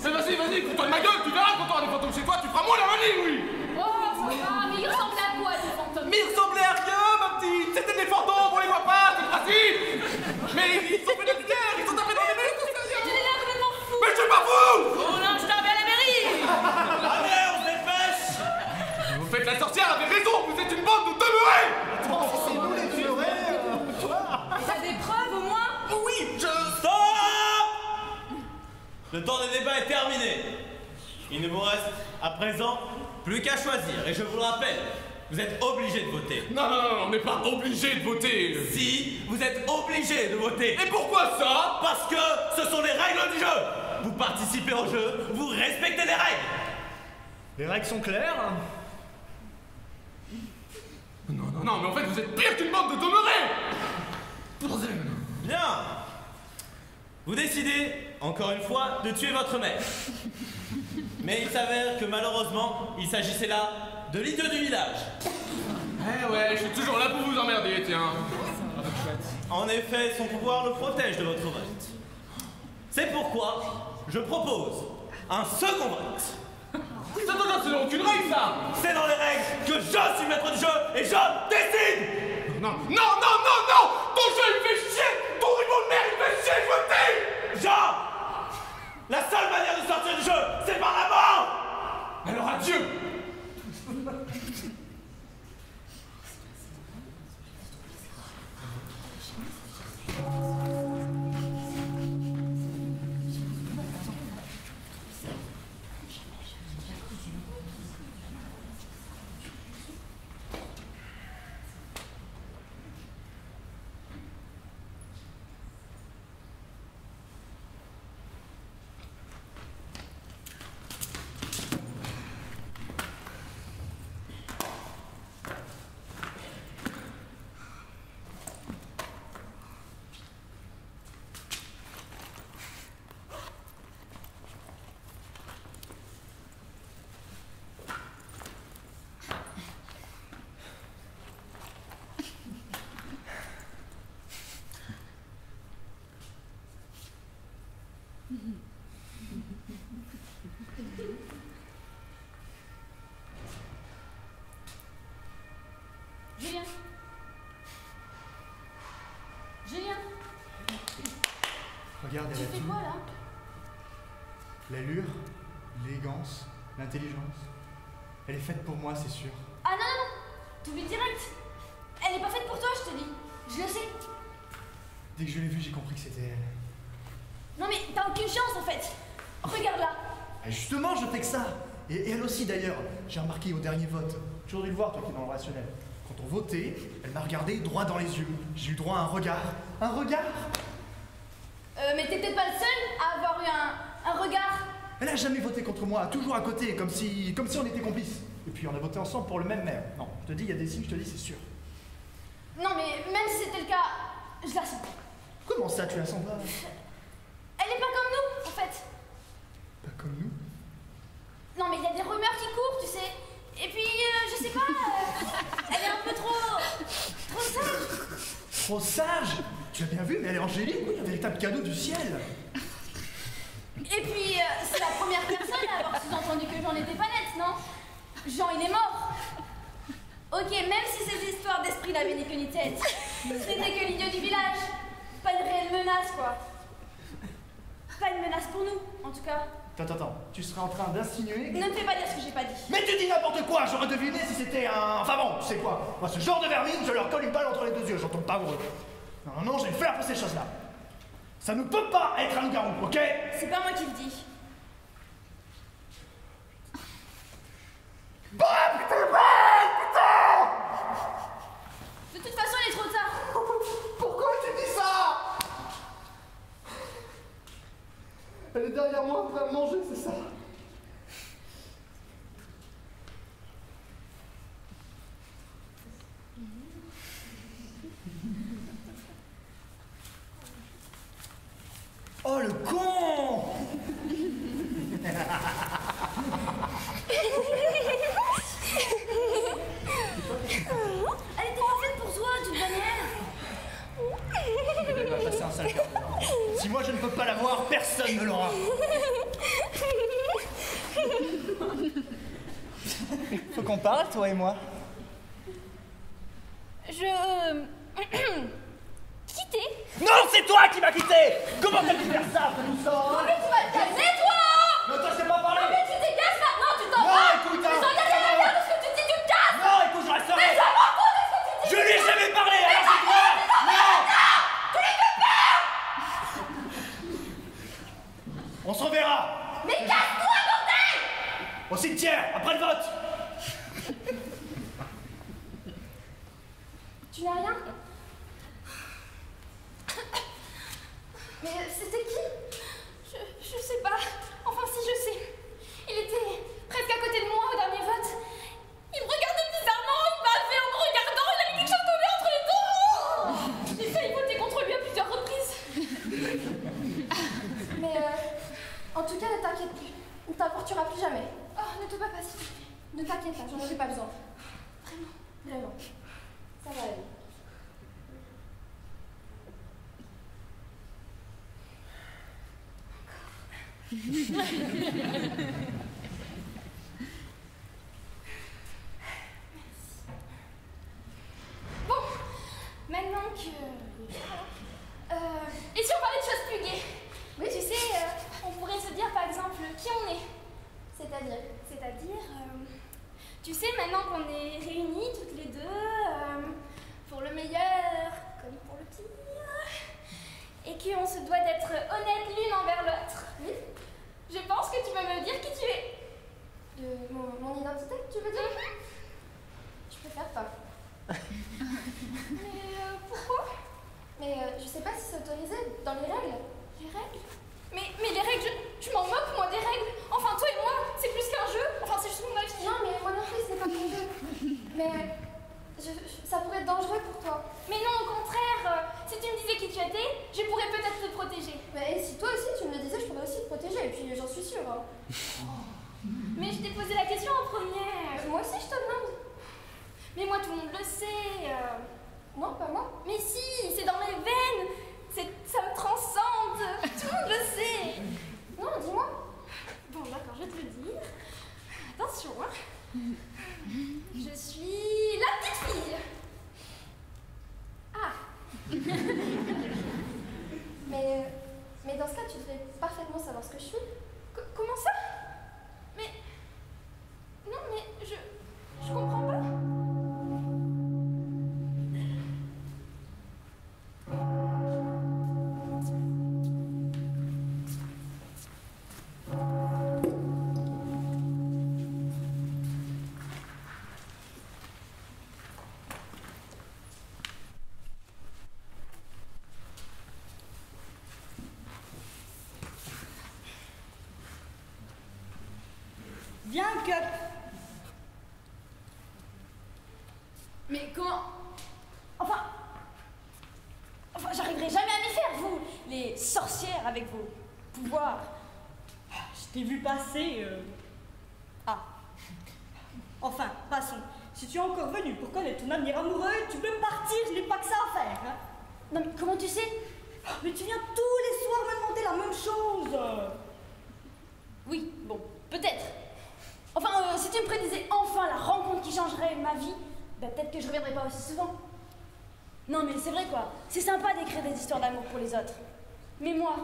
Mais vas-y, écoute-toi de ma gueule, tu verras quand t'auras des fantômes chez toi, tu feras moins la manie, oui. Oh, ça va, mais ils ressemblaient à quoi, ces fantômes? Mais ils ressemblaient à rien, ma petite. C'était des fantômes, on les voit pas, c'est le principe. Mais ils ont fait de la lumière, ils sont tapés dans les murs, tout ça. Tu es l'air complètement fou! Mais je suis pas fou. Oh non, je t'en vais à la mairie. Allez, on se dépêche. Vous faites la sorcière, elle avait raison, vous êtes une bande de demeurés. C'est nous les demeurés, T'as des preuves au moins? Oui, Stop. Le temps des débats est terminé. Il ne vous reste à présent plus qu'à choisir. Et je vous le rappelle, vous êtes obligés de voter. Non, on n'est pas obligé de voter. Si, vous êtes obligés de voter. Et pourquoi ça? Parce que ce sont les règles du jeu. Vous participez au jeu, vous respectez les règles. Les règles sont claires. Non, mais en fait, vous êtes pire qu'une bande de demeurés. Bien. Vous décidez, encore une fois, de tuer votre mère. Mais il s'avère que malheureusement, il s'agissait là de l'idiot du village. Eh ouais, je suis toujours là pour vous emmerder, tiens. En effet, son pouvoir le protège de votre vote. C'est pourquoi je propose un second vote. Ça, c'est dans aucune règle, ça. C'est dans les règles que je suis maître du jeu et je décide. Non. Ton jeu, il fait chier. Ton ruban de merde, il fait chier, votez. Jean, la seule manière de sortir du jeu, c'est par la mort. Alors adieu. regarde, Tu elle a fais tout. quoi là? L'allure, l'élégance, l'intelligence. Elle est faite pour moi, c'est sûr. Ah non, non, non. T'oublies direct. Elle est pas faite pour toi, je te dis. Je le sais. Dès que je l'ai vue, j'ai compris que c'était elle. Non mais t'as aucune chance en fait. Regarde là. Et justement, je fais que ça. Et elle aussi d'ailleurs. J'ai remarqué au dernier vote. J'ai dû le voir, toi qui es dans le rationnel. Quand on votait, elle m'a regardé droit dans les yeux. J'ai eu droit à un regard. Un regard. Mais t'es peut-être pas le seul à avoir eu un regard. Elle a jamais voté contre moi, toujours à côté, comme si on était complices. Et puis on a voté ensemble pour le même maire. Non, je te dis, il y a des signes, je te dis, c'est sûr. Non mais même si c'était le cas, je la sens. Comment ça, tu la sens pas? Elle est pas comme nous, en fait. Pas comme nous? Non mais il y a des rumeurs qui courent, tu sais. Et puis, je sais pas, elle est un peu trop sage. Trop sage? Tu as bien vu, mais elle est angélique, oui, un véritable cadeau du ciel. Et puis, c'est la première personne à avoir sous-entendu que Jean n'était pas net, non? Jean, il est mort. Ok, même si ces histoires d'esprit n'avaient ni queue ni tête, c'était que l'idiot du village. Pas une réelle menace, quoi. Pas une menace pour nous, en tout cas. Attends, tu serais en train d'insinuer... Ne me fais pas dire ce que j'ai pas dit. Mais tu dis n'importe quoi, j'aurais deviné si c'était un... Enfin bon, tu sais quoi? Moi, ce genre de vermine, je leur colle une balle entre les deux yeux, j'en tombe pas amoureux. Non, j'ai le flair pour ces choses-là. Ça ne peut pas être un loup-garou, ok? C'est pas moi qui le dis. Bah, putain! De toute façon, il est trop tard. Pourquoi tu dis ça? Elle est derrière moi en train de manger, c'est ça? Oh le con! Elle était pas faite pour toi, de toute manière. Elle va passer un sale quart d'heure. Si moi je ne peux pas l'avoir, personne ne l'aura. Faut qu'on parle, toi et moi. Quitté? Non, c'est toi qui m'as quitté! Comment t'as pu faire ça après tout ça? Non mais tu vas te calmer, toi! Non, toi, je t'ai pas parlé! Non mais tu dégages maintenant, tu t'en Non, vas! écoute, Tu hein. t'en gagnes la merde de ce que tu dis, tu te casses! Non, écoute, je resterai! Mais ça m'en fout de ce que tu dis! Je lui ai jamais parlé, alors c'est toi! Non! Tu lui fais peur! On se reverra! Mais casse-toi, bordel! Au cimetière, après le vote! Tu n'as rien? Mais c'était qui? Je sais pas. Enfin si, je sais. Il était presque à côté de moi au dernier vote. Il me regardait bizarrement, il m'a fait en me regardant, il avait quelque chose tombé entre les deux. J'ai failli voter contre lui à plusieurs reprises. Mais en tout cas, ne t'inquiète plus. On ne t'apportera plus jamais. Oh, ne te bats pas, s'il te plaît. Ne t'inquiète pas, j'en aurai pas besoin. Vraiment, vraiment. Ça va aller. Bon, maintenant que... et si on parlait de choses plus gaies? Oui, tu sais, on pourrait se dire par exemple qui on est. C'est-à-dire, tu sais, maintenant qu'on est réunis toutes les deux, pour le meilleur comme pour le pire, et qu'on se doit d'être honnêtes l'une envers l'autre. Oui. Je pense que tu peux me dire qui tu es. Mon identité, tu veux dire? Je préfère pas. Mais pourquoi? Mais je sais pas si c'est autorisé dans les règles. Les règles? Mais les règles, tu m'en moques, moi, des règles. Enfin, toi et moi, c'est plus qu'un jeu. Enfin, c'est juste mon avis. Non, mais moi non plus, ce n'est pas mon jeu. Mais ça pourrait être dangereux pour toi. Mais non, au contraire. Si tu me disais qui tu étais, je pourrais peut-être te protéger. Mais si toi aussi tu me le disais, je pourrais aussi te protéger. Et puis j'en suis sûre. Hein. Mais je t'ai posé la question en première. Moi aussi, je te demande. Mais moi, tout le monde le sait. Non, pas moi. Mais si, c'est dans mes veines. Ça me transcende. Tout le monde le sait. Non, dis-moi. Bon, d'accord, je vais te le dire. Attention, hein. Je suis la petite fille. Ah. Mais dans ce cas, Viens, Cup. Mais comment... Enfin, j'arriverai jamais à m'y faire, vous, les sorcières avec vos pouvoirs. Je t'ai vu passer. Ah. Enfin, passons. Si tu es encore venu pour connaître ton avenir amoureux, tu peux partir, je n'ai pas que ça à faire. Hein. Non, mais comment tu sais? Mais tu viens tous les soirs me demander la même chose. Oui, bon, peut-être. Enfin, si tu me prédisais enfin la rencontre qui changerait ma vie, ben peut-être que je reviendrai pas aussi souvent. Non, mais c'est vrai quoi. C'est sympa d'écrire des histoires d'amour pour les autres. Mais moi,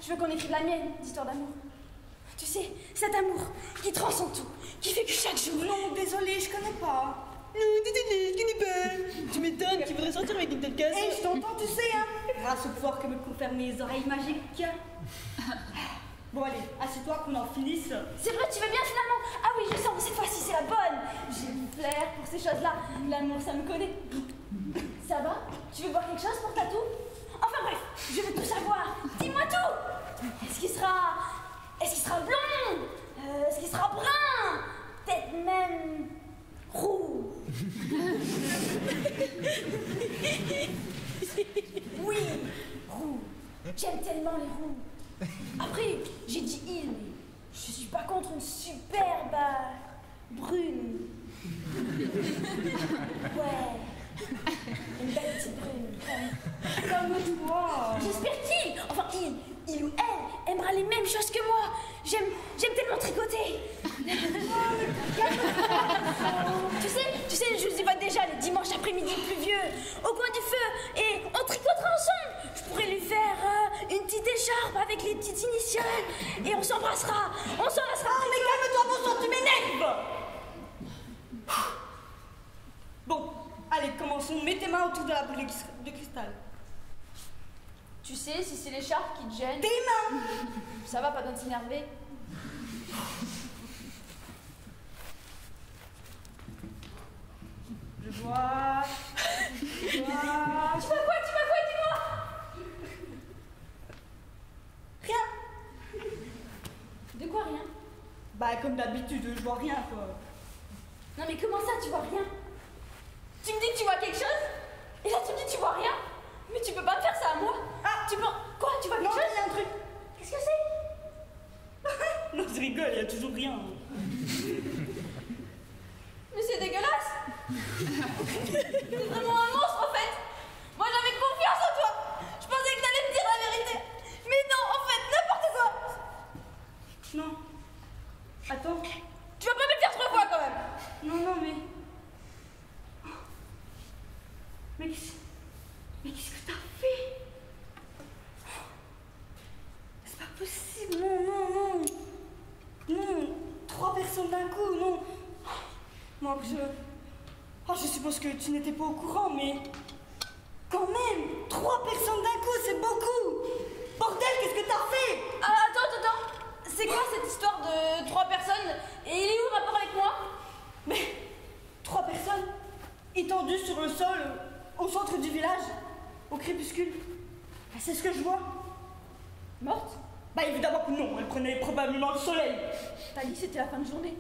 je veux qu'on écrive la mienne, d'histoire d'amour. Tu sais, cet amour qui transcende tout, qui fait que chaque jour... Non, désolé, je connais pas. Non, désolé, je connais pas. Tu m'étonnes, tu voudrais sortir avec une telle casse. Hé, je t'entends, tu sais, hein. Grâce au pouvoir que me confèrent mes oreilles magiques. Bon, allez, assieds-toi qu'on en finisse. C'est vrai, tu veux bien finalement? Ah oui, je sens, cette fois-ci c'est la bonne. J'ai du flair pour ces choses-là. L'amour, ça me connaît. Ça va? Tu veux boire quelque chose pour ta toux? Enfin bref, je veux tout savoir. Dis-moi tout. Est-ce qu'il sera blond? Est-ce qu'il sera brun? Peut-être même roux. Oui, roux. J'aime tellement les roux. Après, j'ai dit il, mais je suis pas contre une superbe brune. Ouais. Une belle petite brune. Comme toi. J'espère il ou elle aimera les mêmes choses que moi. J'aime tellement tricoter. tu sais, je vous y vois déjà les dimanches après-midi pluvieux, au coin du feu, et on tricotera ensemble. Je pourrais lui faire une petite écharpe avec les petites initiales, et on s'embrassera. Ah, mais calme-toi, bon sang, tu m'énerves. Bon, allez, commençons. Mets tes mains autour de la boule de cristal. Tu sais, si c'est l'écharpe qui te gêne... Tes mains. Ça va, pas besoin de s'énerver. Je vois... Tu vois quoi, dis-moi? Rien. De quoi, rien? Bah, comme d'habitude, je vois rien, quoi. Non, mais comment ça, tu vois rien? Tu me dis que tu vois quelque chose? Et là, tu me dis que tu vois rien? Mais tu peux pas me faire ça à moi. Ah, tu vois... Quoi? Tu vois quelque chose? Il y a un truc. Qu'est-ce que c'est? Non, je rigole, il y a toujours rien. Mais c'est dégueulasse. C'est vraiment un monstre, en fait. Moi, j'avais confiance en toi. Je pensais que t'allais me dire la vérité. Mais non, en fait, n'importe quoi. Non. Attends. Tu vas pas me le dire 3 fois, quand même. Non, mais... Mais qu'est-ce que t'as fait? C'est pas possible, non. 3 personnes d'un coup, non. Moi, je suppose que tu n'étais pas au courant, mais... Quand même, 3 personnes d'un coup, c'est beaucoup. Bordel, qu'est-ce que t'as fait? Ah, attends. C'est quoi cette histoire de 3 personnes? Et il est où le rapport avec moi? Mais 3 personnes étendues sur le sol, au centre du village, au crépuscule. C'est ce que je vois. Morte? Bah évidemment que non, elle prenait probablement le soleil. T'as dit que c'était la fin de journée.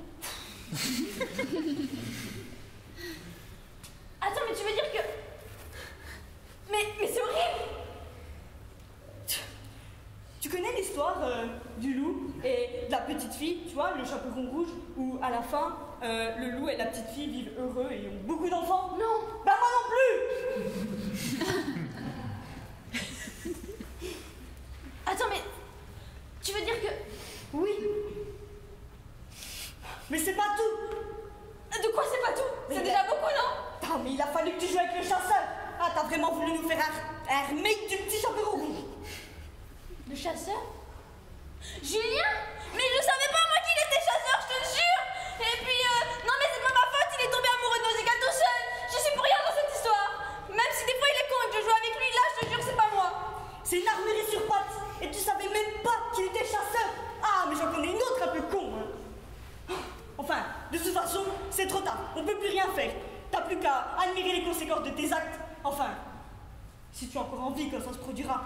Attends, mais tu veux dire que... Mais c'est horrible. Tu connais l'histoire du loup et de la petite fille, tu vois, le chaperon rouge, où à la fin, le loup et la petite fille vivent heureux et ont beaucoup d'enfants? Non. Bah moi non plus. Attends, mais... Tu veux dire que... Oui. Mais c'est pas tout. De quoi c'est pas tout? C'est déjà beaucoup, non? Ah, mais il a fallu que tu joues avec le chasseur. Ah, t'as vraiment voulu nous faire un remake du petit chaperon rouge. Le chasseur? Julien? Mais je savais pas moi qu'il était chasseur, je te le jure. Et puis, non mais c'est pas ma faute, il est tombé amoureux de Nausicaa tout seul. Je suis pour rien dans cette histoire. Même si des fois il est con et que je joue avec lui, là je te jure c'est pas moi. C'est une armurerie sur pattes. Et tu savais même pas qu'il était chasseur. Ah, mais j'en connais une autre un peu con. Hein. Enfin, de toute façon, c'est trop tard. On peut plus rien faire. T'as plus qu'à admirer les conséquences de tes actes. Enfin, si tu as encore envie quand ça se produira.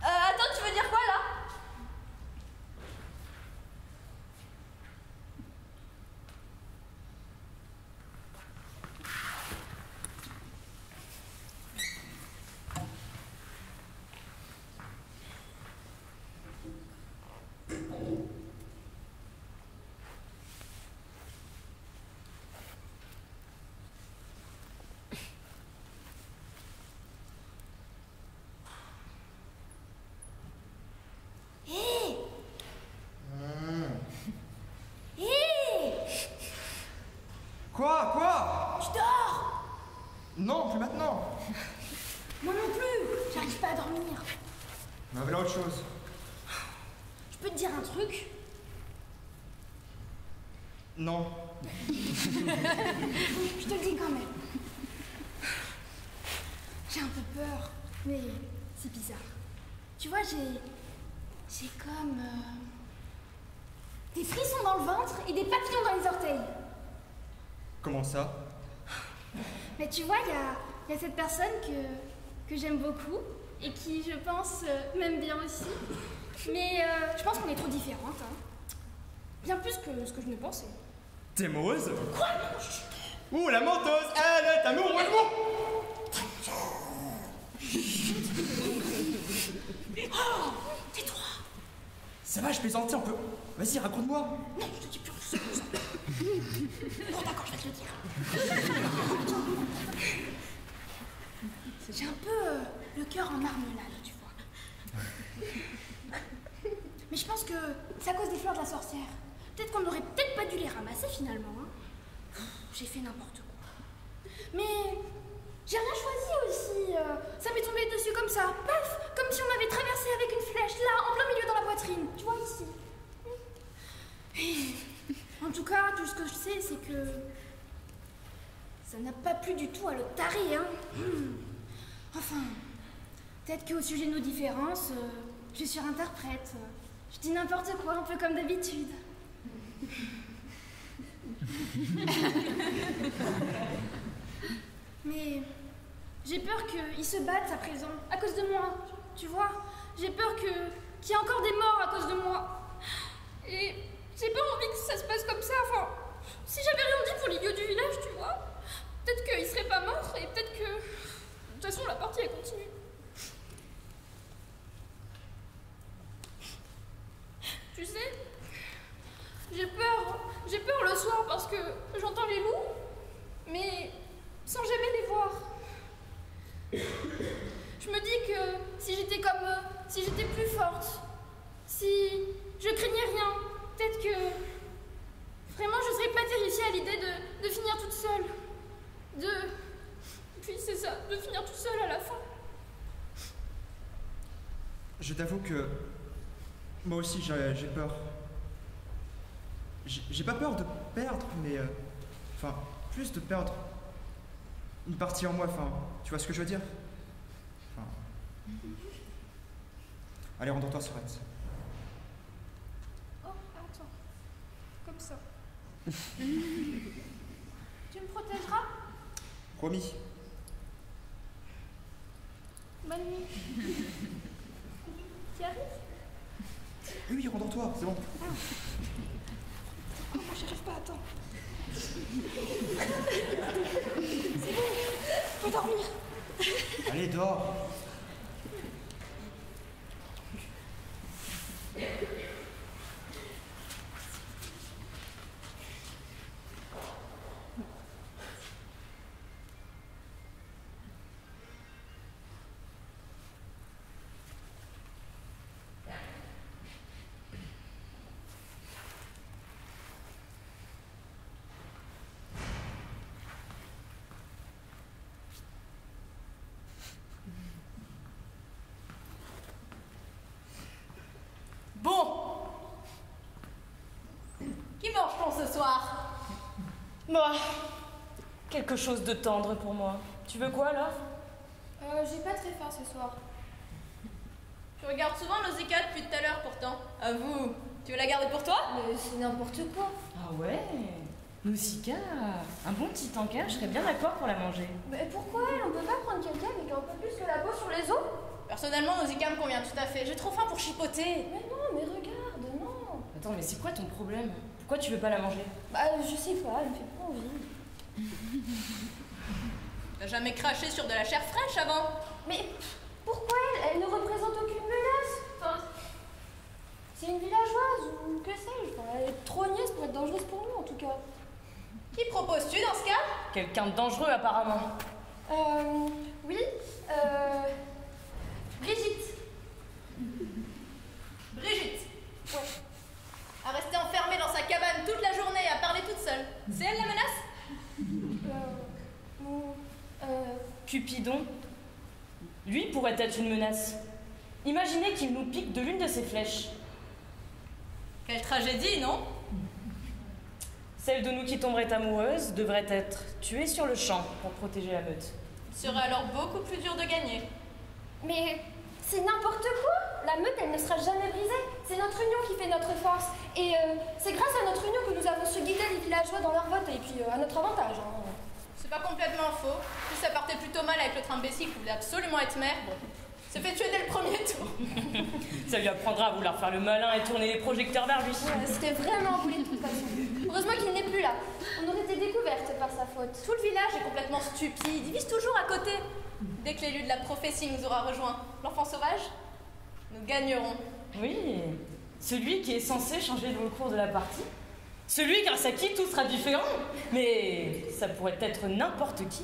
Attends, tu veux dire quoi là? voilà autre chose. Je peux te dire un truc? Non. Je te le dis quand même. J'ai un peu peur, mais c'est bizarre. Tu vois, j'ai comme des frissons dans le ventre et des papillons dans les orteils. Comment ça? Mais tu vois, il y a cette personne que j'aime beaucoup et qui, je pense, m'aime bien aussi. Mais je pense qu'on est trop différentes. Hein. Bien plus que ce que je ne pensais. T'es morose? Quoi? Non, chut. Ouh, la menteuse, elle est amoureuse de moi! Oh, tais-toi. Ça va, je plaisantais un peu. Vas-y, raconte-moi. Non, je te dis plus rien. Bon, d'accord, je vais te le dire. J'ai un peu le cœur en marmelade, tu vois. Mais je pense que c'est à cause des fleurs de la sorcière. Peut-être qu'on n'aurait peut-être pas dû les ramasser finalement. Hein. J'ai fait n'importe quoi. Mais j'ai rien choisi aussi. Ça m'est tombé dessus comme ça. Paf, comme si on m'avait traversé avec une flèche, là, en plein milieu dans la poitrine. Tu vois, ici. Et, en tout cas, tout ce que je sais, c'est que ça n'a pas plu du tout à l'autre taré, hein. Enfin, peut-être qu'au sujet de nos différences, je surinterprète. Je dis n'importe quoi, un peu comme d'habitude. Mais j'ai peur qu'ils se battent à présent, à cause de moi. Tu vois, j'ai peur qu'il y ait encore des morts à cause de moi. Et j'ai pas envie que ça se passe comme ça. Enfin, si j'avais rien dit pour l'idiot du village, tu vois, peut-être qu'il serait pas mort et peut-être que... De toute façon, la partie, elle continue. Tu sais, j'ai peur le soir parce que j'entends les loups, mais sans jamais les voir. Je me dis que si j'étais comme eux, si j'étais plus forte, si je craignais rien, peut-être que vraiment je serais pas terrifiée à l'idée de finir toute seule. Puis c'est ça, de finir toute seule à la fin. Je t'avoue que moi aussi j'ai peur. J'ai pas peur de perdre, mais enfin, plus de perdre une partie en moi, enfin, tu vois ce que je veux dire? Enfin... Allez, rendors-toi, Sorette. Oh, attends. Comme ça. Tu me protégeras? Promis. Bonne nuit. Tu arrives? Oui, rendors-toi, c'est bon. Ah. Oh, moi j'y arrive pas, attends. C'est bon, faut dormir. Allez, dors. Bon. Qui mange-t-on ce soir? Moi, quelque chose de tendre pour moi. Tu veux quoi, là? J'ai pas très faim ce soir. Je regarde souvent Nausicaa depuis tout à l'heure pourtant. Avoue, tu veux la garder pour toi? Mais c'est n'importe quoi. Ah ouais? Nausicaa, un bon petit encas, je serais bien d'accord pour la manger. Mais pourquoi elle? On peut pas prendre quelqu'un avec un peu plus que la peau sur les os? Personnellement, Nausicaa me convient tout à fait. J'ai trop faim pour chipoter. Mais non, mais regarde, non. Attends, mais c'est quoi ton problème? Pourquoi tu veux pas la manger? Bah, je sais pas, elle me fait pas envie. T'as jamais craché sur de la chair fraîche avant? Mais pourquoi elle ne représente aucune menace? Enfin, c'est une villageoise ou que sais-je. Enfin, elle est trop niaise pour être dangereuse pour nous en tout cas. Qui proposes-tu dans ce cas? Quelqu'un de dangereux apparemment. Oui, Brigitte. Brigitte. Ouais. À rester enfermée dans sa cabane toute la journée à parler toute seule. C'est elle la menace? Cupidon. Lui pourrait être une menace. Imaginez qu'il nous pique de l'une de ses flèches. Quelle tragédie, non? Celle de nous qui tomberait amoureuse devrait être tuée sur le champ pour protéger la meute. Il serait alors beaucoup plus dur de gagner. Mais c'est n'importe quoi. La meute, elle ne sera jamais brisée. C'est notre union qui fait notre force. Et c'est grâce à notre union que nous avons su guider les villageois dans leur vote et puis à notre avantage. Hein. C'est pas complètement faux. Si ça partait plutôt mal avec l'autre imbécile qui voulait absolument être maire, bon, se fait tuer dès le premier tour. Ça lui apprendra à vouloir faire le malin et tourner les projecteurs vers lui. Ouais, c'était vraiment voulu de toute façon. Heureusement qu'il n'est plus là. On aurait été découverte par sa faute. Tout le village est complètement stupide. Il vise toujours à côté. Dès que l'élu de la prophétie nous aura rejoint, l'enfant sauvage, nous gagnerons. Oui, celui qui est censé changer le cours de la partie. Celui grâce à qui tout sera différent. Mais ça pourrait être n'importe qui.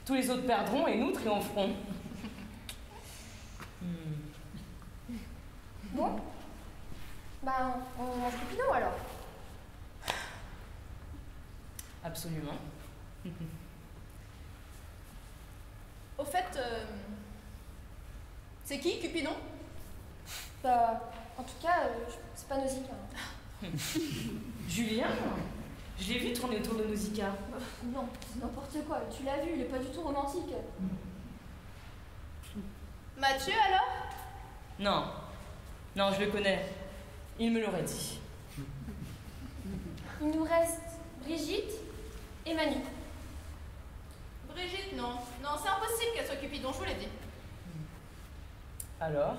Tous les autres perdront et nous triompherons. Bon, ben, on mange Cupidon alors. Absolument. Au fait, c'est qui Cupidon? Bah, en tout cas, c'est pas Nausicaa. Julien, je l'ai vu tourner autour de Nausicaa. Non, c'est n'importe quoi. Tu l'as vu, il est pas du tout romantique. Mathieu alors? Non. Non, je le connais. Il me l'aurait dit. Il nous reste Brigitte et Manu. Brigitte, non. Non, c'est impossible qu'elle soit Cupidon, je vous l'ai dit. Alors?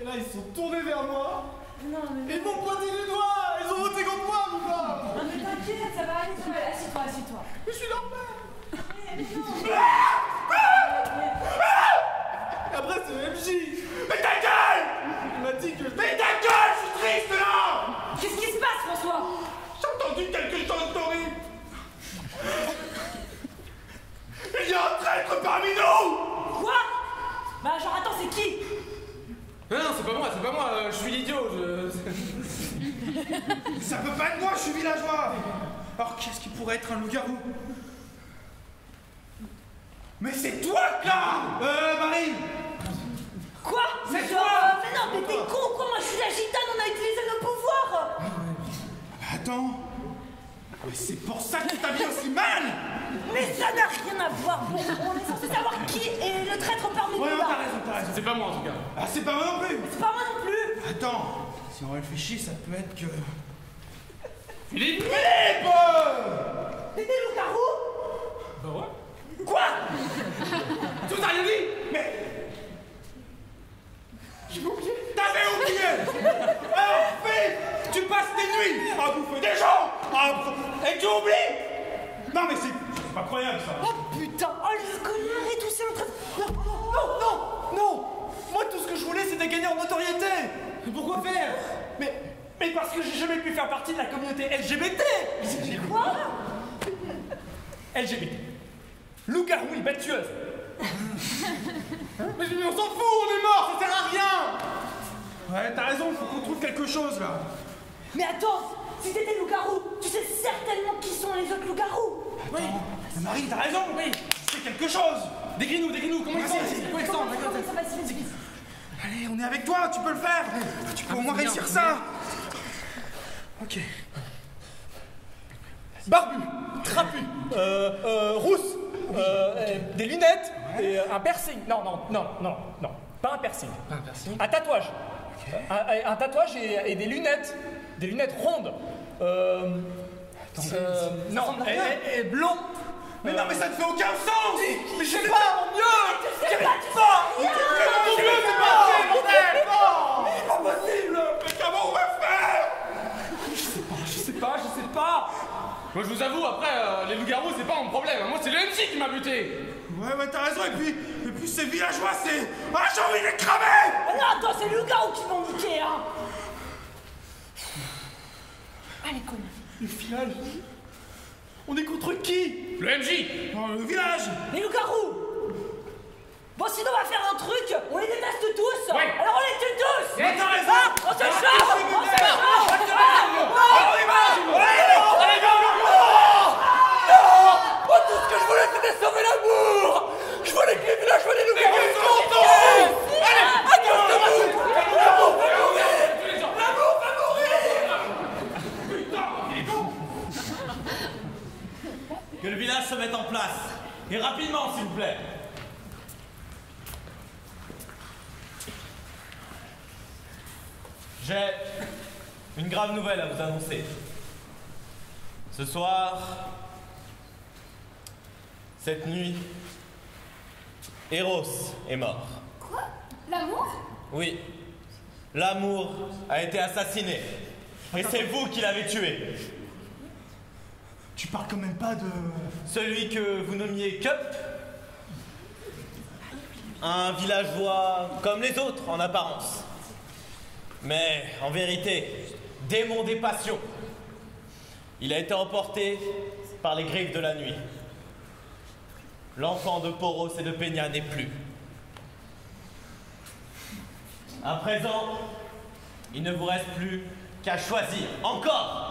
Et là, ils sont tournés vers moi. Non, mais... Ils m'ont pointé du doigt. Ils ont voté contre moi, mon gars. Non, mais t'inquiète, ça va aller, ça va aller. Assieds-toi, assieds-toi. Mais je suis leur père. Mais non. Et après, c'est MJ. Mais ta gueule. Il m'a dit que... Mais ta gueule, je suis triste, là. Qu'est-ce qui se passe, François? J'ai entendu quelque chose d'horrible. Il y a un traître parmi nous. Quoi? Bah, genre, attends, c'est qui? Non, c'est pas moi, je suis l'idiot, Ça peut pas être moi, je suis villageois. Alors qu'est-ce qui pourrait être un loup-garou? Mais c'est toi, Clara! Marine! Quoi? C'est toi! Mais non, mais t'es con, quoi? Moi, je suis la gitane, on a utilisé nos pouvoirs! Attends! Mais c'est pour ça que tu t'habilles aussi mal! Mais ça n'a rien à voir! Bon, on est censé savoir qui est le traître parmi nous, Ouais, non, là! t'as raison. C'est pas moi en tout cas. Ah, c'est pas moi non plus! C'est pas moi non plus! Attends, si on réfléchit, ça peut être que... Philippe! T'es des loups-garous? Bah ouais. Quoi? Tu t'as rien dit? Mais... J'ai oublié! T'avais oublié! Alors, Philippe, tu passes tes nuits à bouffer des gens! Et tu oublies! Non, mais c'est pas croyable, ça! Oh putain! Oh les connards et tout ça en train de... Non. Moi, tout ce que je voulais, c'était gagner en notoriété. Pourquoi faire? Mais parce que j'ai jamais pu faire partie de la communauté LGBT. Quoi? LGBT. Loup-garou et bête tueuse. Mais on s'en fout, on est mort, ça sert à rien. Ouais, t'as raison, faut qu'on trouve quelque chose, là. Mais attends! Si t'étais loup-garou, tu sais certainement qui sont les autres loups-garous! Oui. Mais Marie, t'as raison, oui. C'est quelque chose. Décris-nous, comment ils sont? Comment ça va se vite? Allez, on est avec toi, tu peux le faire. Tu peux au moins réussir ça. Ok. Barbu, trapu, rousse, des lunettes et un piercing. Non, pas un piercing. Pas un piercing. Un tatouage. Un tatouage et des lunettes rondes. Non, et blond. Mais non, mais ça ne fait aucun sens. Mais je sais pas, mon Dieu. C'est pas possible. Mais comment on va faire? Je sais pas. Moi, je vous avoue, après, les loups-garous, c'est pas mon problème. Moi, c'est le MJ qui m'a buté. Ouais, t'as raison, et puis ces villageois, c'est... Ah, j'ai envie de les cramer! Oh non, attends, c'est le garou qui m'ont niqué, hein! Allez, connard. Le final... On est contre qui? Le MJ. Le village! Les loups-garous! Bon, sinon, on va faire un truc! On les déteste tous! Ouais. Alors on les tue tous! Yeah. T'as raison! Ah, on se chauffe! On se chauffe! Moi, tout ce que je voulais, c'était sauver l'amour! Je voulais que les villageois des loups-garous soient contents! Allez, à cause de vous! L'amour va mourir! L'amour va mourir! Que le village se mette en place. Et rapidement, s'il vous plaît. J'ai une grave nouvelle à vous annoncer. Ce soir, cette nuit, Eros est mort. Quoi? L'amour? Oui, l'amour a été assassiné. Et c'est vous qui l'avez tué. Tu parles quand même pas de... Celui que vous nommiez Cup. Un villageois comme les autres en apparence. Mais en vérité, démon des passions. Il a été emporté par les griffes de la nuit. L'enfant de Poros et de Peña n'est plus. À présent, il ne vous reste plus qu'à choisir encore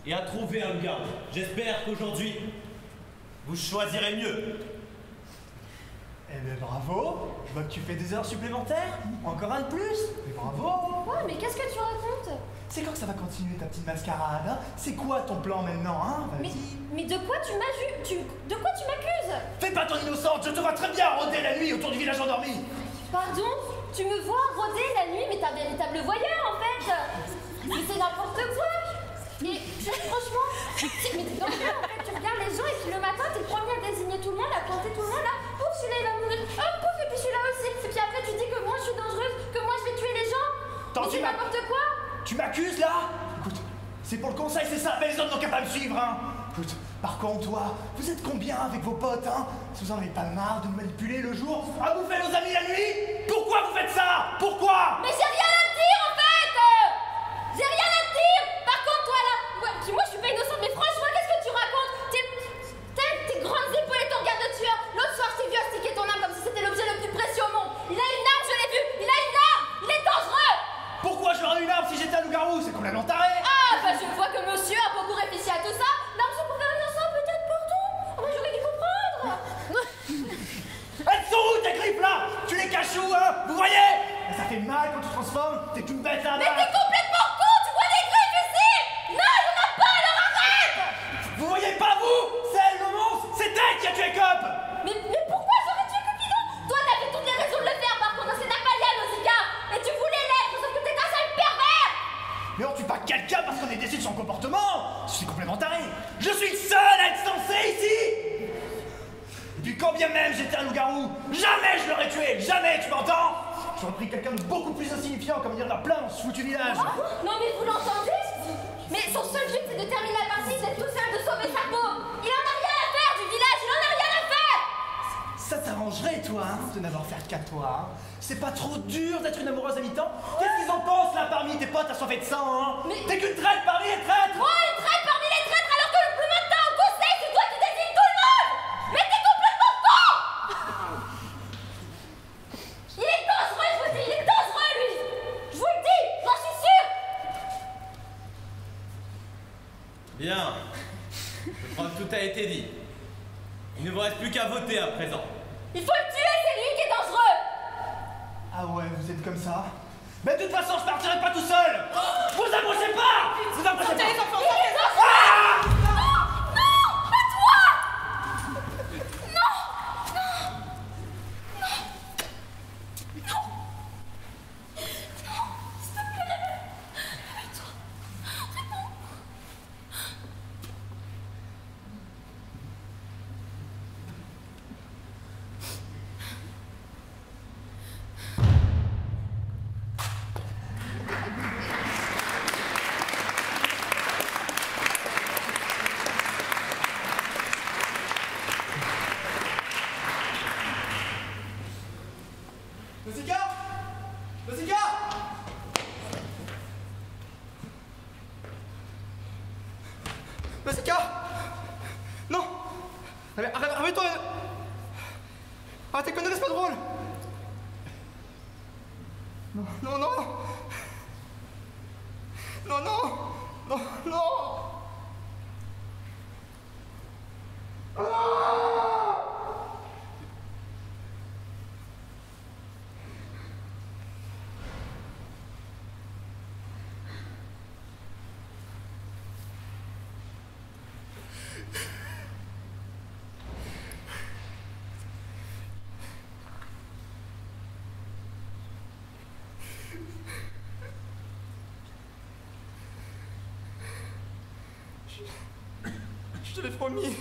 et à trouver un loup-garou. J'espère qu'aujourd'hui, vous choisirez mieux. Eh ben bravo, je vois que tu fais des heures supplémentaires. Encore un de plus. Mais bravo. Ouais, mais qu'est-ce que tu racontes? C'est quand que ça va continuer ta petite mascarade, hein? C'est quoi ton plan maintenant, hein? Vas-y. Mais de quoi tu m'accuses? De quoi tu m'accuses? Fais pas ton innocente, je te vois très bien rôder la nuit autour du village endormi. Pardon? Tu me vois rôder la nuit, mais t'es un véritable voyeur en fait! Mais c'est n'importe quoi! Mais franchement, mais t'es dangereux en fait, tu regardes les gens et puis le matin t'es le premier à désigner tout le monde, à planter tout le monde là, pouf celui-là il va mourir, oh pouf et puis celui-là aussi, et puis après tu dis que moi je suis dangereuse, que moi je vais tuer les gens! Mais c'est n'importe quoi! Tu m'accuses là? Écoute, c'est pour le conseil, c'est ça, mais les autres n'ont qu'à pas me suivre, hein! Écoute, par contre, toi, vous êtes combien avec vos potes, hein? Si vous en avez pas marre de me manipuler le jour, à bouffer nos amis la nuit? Pourquoi vous faites ça? Pourquoi? Mais j'ai rien à te dire en fait! J'ai rien à te dire! Par contre, toi là, moi je suis pas innocente, mais franchement, qu'est-ce que tu racontes? Tes grandes épaules et ton regard de tueur. L'autre soir, je t'ai vu astiquer ton âme comme si c'était l'objet le plus précieux au monde. Il a une arme, je l'ai vu! Il a une arme! Il est dangereux! Pourquoi j'aurais une arme si j'étais un loup-garou? C'est complètement taré! Ah, bah je vois que monsieur a beaucoup réfléchi à tout ça. L'arme se pouvait rien ça, peut-être pardon. Oh, bah j'aurais dû comprendre. Elles sont où tes griffes là? Tu les caches où, hein? Vous voyez? Ça fait mal quand tu te transformes, t'es une bête à Mais t'es complètement con, tu vois des griffes ici? Non, il y en a pas, alors arrête! Vous voyez pas vous? C'est elle le monstre! C'est elle qui a tué Cop! Mais pourquoi j'aurais tué Cupidon? Toi t'avais toutes les raisons de le faire, par contre c'est Napoléon Nausicaa. Et tu voulais l'être, sauf que t'es un sale pervers! Mais on tue pas quelqu'un parce qu'on est déçu de son comportement! Je suis complètement taré! Je suis le seul à être censé ici! Et puis quand bien même j'étais un loup-garou, jamais je l'aurais tué! Jamais, tu m'entends? J'aurais pris quelqu'un de beaucoup plus insignifiant, comme il y en a plein dans ce foutu village! Non mais vous l'entendez? Mais son seul but c'est de terminer la partie, d'être tout seul, de sauver sa peau! Il en a rien à faire du village, il en a rien à faire! Ça t'arrangerait, toi, hein, de n'avoir fait qu'à toi, hein? C'est pas trop dur d'être une amoureuse à mi-temps? Qu'est-ce qu'ils en pensent, là, parmi tes potes assoiffés de sang, hein? Mais... T'es qu'une traître parmi les traîtres! Moi, une traître parmi les traîtres, alors que le plus maintenant au conseil, c'est toi qui désignes tout le monde! Mais t'es complètement con! Il est dangereux, je vous dis, il est dangereux, lui! Je vous le dis, j'en suis sûre! Bien. Je crois que tout a été dit. Il ne vous reste plus qu'à voter à présent. Il faut le tuer, c'est lui qui est dangereux! Ah ouais, vous êtes comme ça? Mais de toute façon, je partirai pas tout seul! Vous approchez pas! Vous approchez pas! Il est dangereux! Ah! Non! Non! Pas toi! Non! Non! Non! Non! Non! S'il te plaît! Réveille-toi! Réponds! Réveille-toi. Ah, tes conneries, c'est pas drôle. Non, non, non. Non, non. Non, non. Ah! Je te l'ai promis.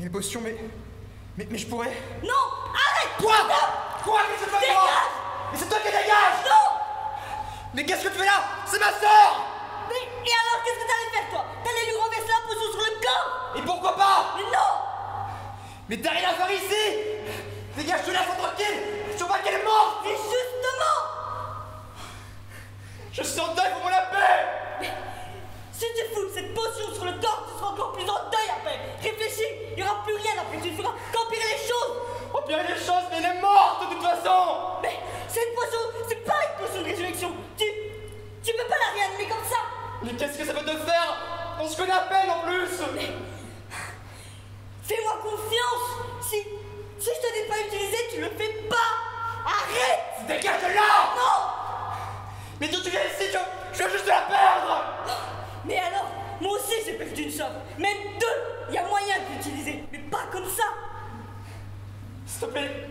Mais les potions, mais je pourrais... Non, arrête. Quoi? Quoi? Qu'est-ce que tu fais? Dégage. Mais c'est toi qui dégage. Non. Mais qu'est-ce que tu fais là? C'est ma sœur. Mais, et alors, qu'est-ce que t'allais faire, toi? T'allais lui renverser la potion sur le corps? Et pourquoi pas? Mais non. Mais t'as rien à faire ici. Dégage, je te laisse tranquille. Je vois qu'elle est morte. Mais justement. Je suis en deuil pour mon paix. Mais si tu fous cette potion sur le corps, tu seras encore plus en deuil après. Réfléchis, il n'y aura plus rien après, tu ne feras qu'empirer les choses. Empirer les choses, mais elle est morte de toute façon. Mais c'est une potion, c'est pas une potion de résurrection. Tu peux pas la réanimer comme ça. Mais qu'est-ce que ça peut te faire? On se connaît à peine en plus. Mais fais-moi confiance. Si je te dis pas utiliser, tu le fais pas. Arrête. Dégage de là. Non. Mais d'où tu viens ici? Je viens juste de la perdre. Mais alors, moi aussi j'ai perdu une somme. Même deux, il y a moyen de l'utiliser. Mais pas comme ça. S'il te plaît,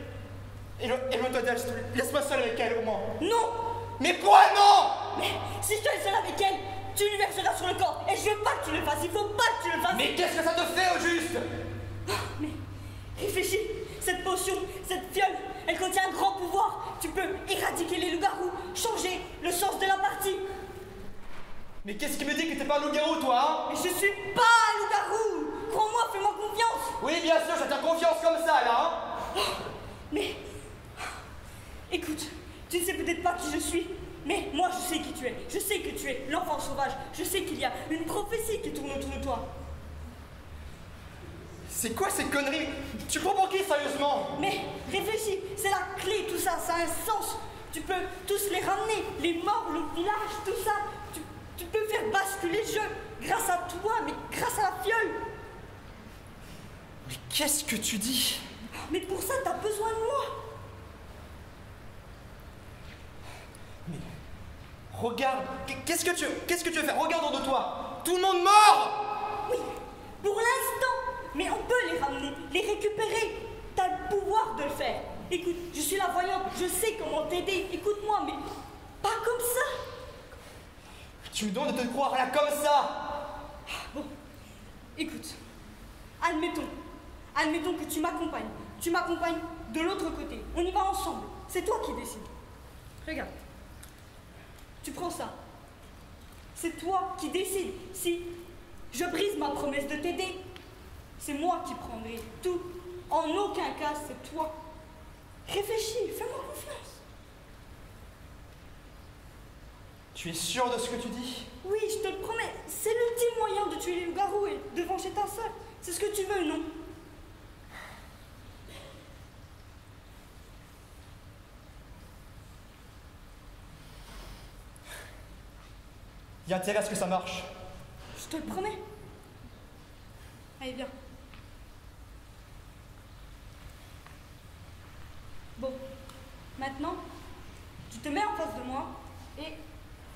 éloigne-toi d'elle, s'il te plaît. Laisse-moi seul avec elle au moins. Non. Mais quoi, non? Mais si je te laisse seul avec elle, tu lui verseras sur le corps. Et je veux pas que tu le fasses, il faut pas que tu le fasses. Mais qu'est-ce que ça te fait au juste? Mais réfléchis, cette potion, cette fiole, elle contient un grand pouvoir. Tu peux éradiquer les loups-garous, changer le sens de la partie. Mais qu'est-ce qui me dit que t'es pas un loup-garou, toi, hein? Mais je suis pas un loup-garou. Crois-moi, fais-moi confiance. Oui, bien sûr, je te tiens confiance comme ça, là, hein? Mais écoute, tu ne sais peut-être pas qui je suis, mais moi je sais qui tu es. Je sais que tu es l'enfant sauvage. Je sais qu'il y a une prophétie qui tourne autour de toi. C'est quoi ces conneries? Tu prends pour qui, sérieusement? Mais réfléchis, c'est la clé, tout ça, ça a un sens. Tu peux tous les ramener, les morts, le village, tout ça. Tu peux faire basculer le jeu grâce à toi, mais grâce à la fiole. Mais qu'est-ce que tu dis? Mais pour ça, t'as besoin de moi. Mais regarde, qu'est-ce que tu veux faire? Regarde autour de toi. Tout le monde mort. Oui, pour l'instant. Mais on peut les ramener, les récupérer. T'as le pouvoir de le faire. Écoute, je suis la voyante, je sais comment t'aider. Écoute-moi, mais pas comme ça. Tu me demandes de te croire là comme ça. Bon, écoute, admettons que tu m'accompagnes. Tu m'accompagnes de l'autre côté. On y va ensemble. C'est toi qui décides. Regarde. Tu prends ça. C'est toi qui décides. Si je brise ma promesse de t'aider, c'est moi qui prendrai tout. En aucun cas, c'est toi. Réfléchis, fais-moi confiance. Tu es sûr de ce que tu dis? Oui, je te le promets. C'est l'ultime moyen de tuer les loups-garous et de venger ta sœur. C'est ce que tu veux, non? Il y a intérêt à ce que ça marche. Je te le promets. Allez, viens. Bon, maintenant, tu te mets en face de moi et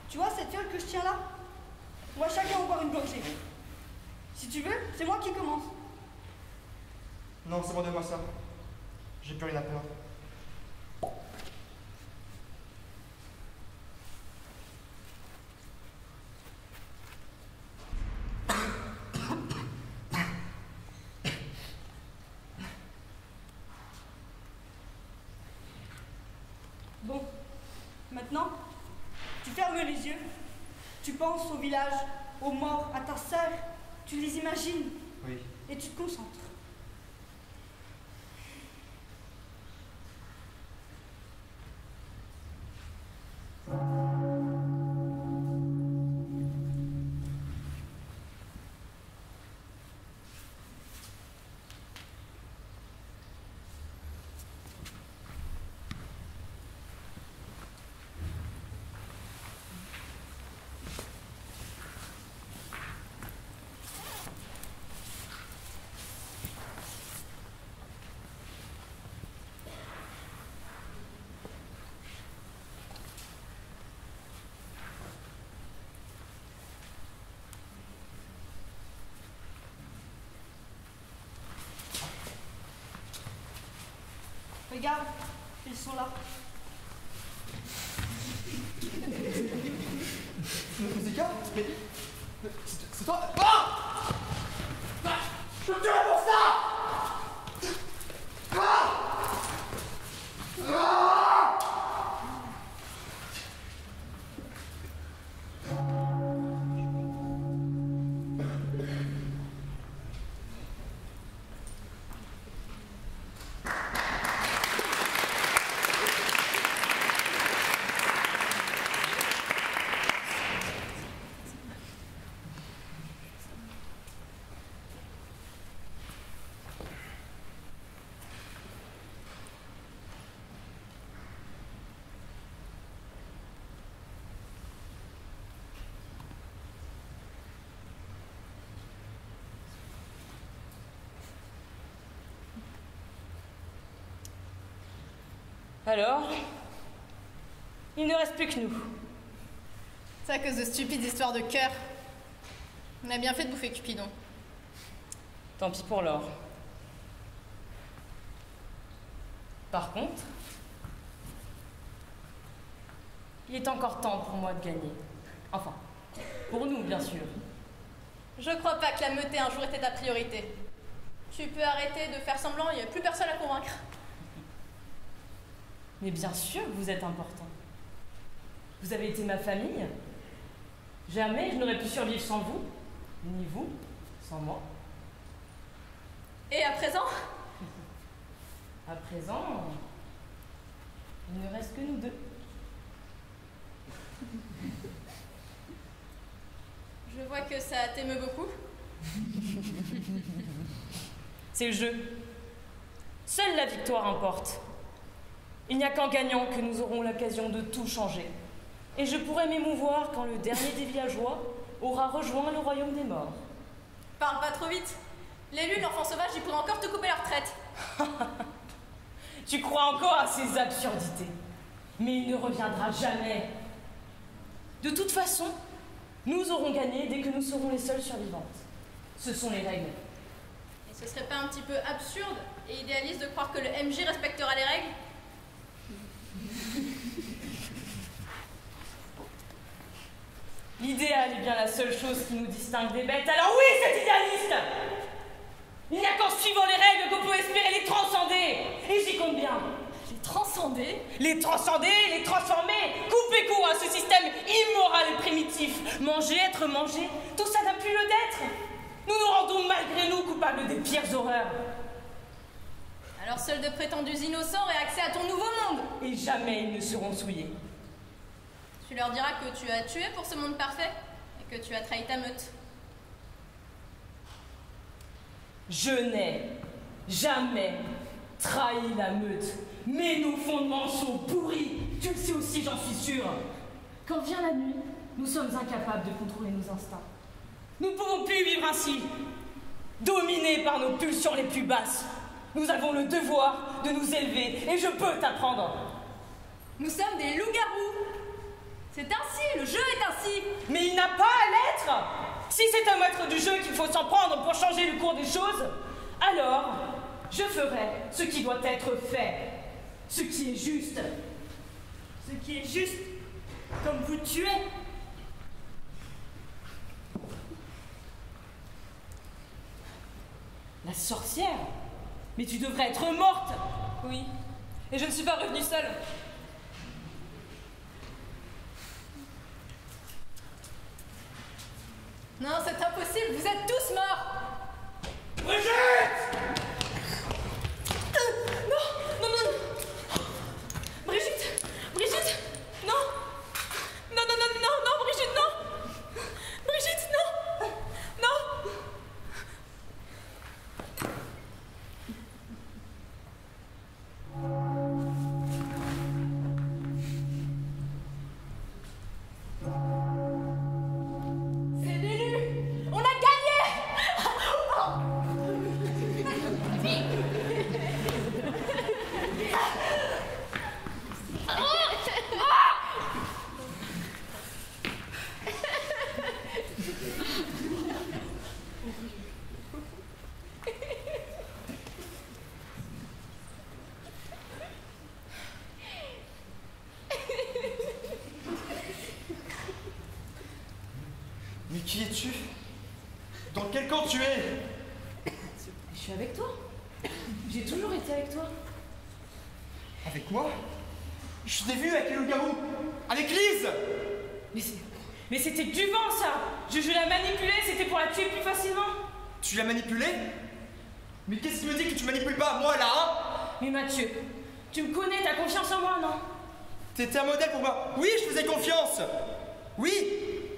tu vois cette fiole que je tiens là? On va chacun en boire une gorgée. Si tu veux, c'est moi qui commence. Non, c'est bon, donne-moi ça. J'ai plus rien à perdre. Maintenant, tu fermes les yeux, tu penses au village, aux morts, à ta sœur, tu les imagines. Oui. Et tu te concentres. Regarde, ils sont là. Zika, mais c'est toi. Ah! Je te tuerai pour ça! Ah! Ah! Alors, il ne reste plus que nous. C'est à cause de stupides histoires de cœur. On a bien fait de bouffer Cupidon. Tant pis pour l'or. Par contre, il est encore temps pour moi de gagner. Enfin, pour nous, bien sûr. Je crois pas que la meute ait un jour été ta priorité. Tu peux arrêter de faire semblant, il n'y a plus personne à convaincre. Mais bien sûr que vous êtes important. Vous avez été ma famille. Jamais je n'aurais pu survivre sans vous, ni vous sans moi. Et à présent? À présent, il ne reste que nous deux. Je vois que ça t'émeut beaucoup. C'est le jeu. Seule la victoire importe. Il n'y a qu'en gagnant que nous aurons l'occasion de tout changer. Et je pourrai m'émouvoir quand le dernier des villageois aura rejoint le royaume des morts. Parle pas trop vite. L'élu, l'enfant sauvage, il pourrait encore te couper la retraite. Tu crois encore à ces absurdités. Mais il ne reviendra jamais. De toute façon, nous aurons gagné dès que nous serons les seules survivantes. Ce sont les règles. Et ce serait pas un petit peu absurde et idéaliste de croire que le MJ respectera les règles? L'idéal est bien la seule chose qui nous distingue des bêtes. Alors oui, c'est idéaliste! Il n'y a qu'en suivant les règles qu'on peut espérer les transcender. Et j'y compte bien. Les transcender? Les transcender, les transformer. Couper court à ce système immoral et primitif. Manger, être mangé, tout ça n'a plus lieu d'être. Nous nous rendons malgré nous coupables des pires horreurs. Alors seuls de prétendus innocents auraient accès à ton nouveau monde. Et jamais ils ne seront souillés. Tu leur diras que tu as tué pour ce monde parfait et que tu as trahi ta meute. Je n'ai jamais trahi la meute. Mais nos fondements sont pourris. Tu le sais aussi, j'en suis sûre. Quand vient la nuit, nous sommes incapables de contrôler nos instincts. Nous ne pouvons plus vivre ainsi, dominés par nos pulsions les plus basses. Nous avons le devoir de nous élever, et je peux t'apprendre. Nous sommes des loups-garous. C'est ainsi, le jeu est ainsi. Mais il n'a pas à l'être. Si c'est un maître du jeu qu'il faut s'en prendre pour changer le cours des choses, alors je ferai ce qui doit être fait, ce qui est juste. Ce qui est juste, comme vous tuez. La sorcière? Mais tu devrais être morte. Oui, et je ne suis pas revenue seule. Non, c'est impossible, vous êtes tous morts. Brigitte! Non, Brigitte, non. Non, Brigitte, non. Brigitte, non. Non. C'est Lulu. On a gagné. Mais qui es-tu? Dans quel camp tu es? Je suis avec toi. J'ai toujours été avec toi. Avec moi? Je t'ai vu avec les loups-garous. Avec Lise. Mais c'était que du vent, ça. Je la manipulais, c'était pour la tuer plus facilement. Tu l'as manipulée? Mais qu'est-ce qui me dit que tu manipules pas moi là, hein? Mais Mathieu, tu me connais, t'as confiance en moi, non? T'étais un modèle pour moi. Oui, je faisais confiance. Oui,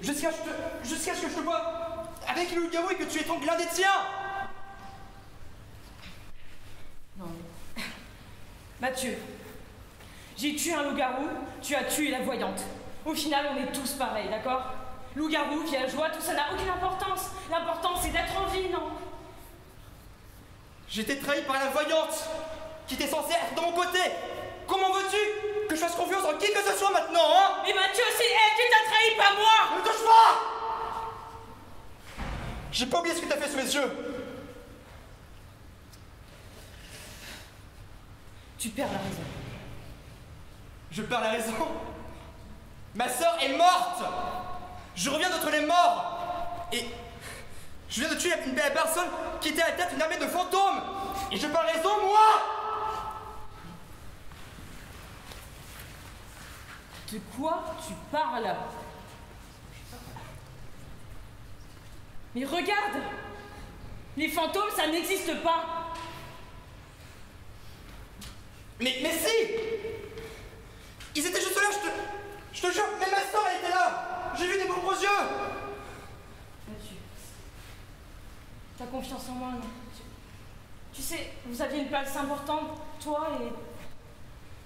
jusqu'à ce que je te vois avec le loup-garou et que tu étrangles l'un des tiens. Non, mais... Mathieu, j'ai tué un loup-garou, tu as tué la voyante. Au final, on est tous pareils, d'accord? Loup-garou, villageois, tout ça n'a aucune importance. L'important, c'est d'être en vie, non? J'étais trahi par la voyante qui était censée être de mon côté. Comment veux-tu que je fasse confiance en qui que ce soit maintenant, hein? Mais Mathieu, c'est elle qui t'a trahi, pas moi! Ne touche pas! J'ai pas oublié ce que t'as fait sous mes yeux. Tu perds la raison. Je perds la raison. Ma sœur est morte. Je reviens d'entre les morts. Et je viens de tuer une belle personne qui était à la tête d'une armée de fantômes. Et je perds raison, moi! De quoi tu parles? Mais regarde! Les fantômes, ça n'existe pas! Mais si! Ils étaient juste là, je te jure, mais ma soeur elle était là! J'ai vu des propres yeux! Mathieu, t'as confiance en moi, non? Tu sais, vous aviez une place importante, toi et...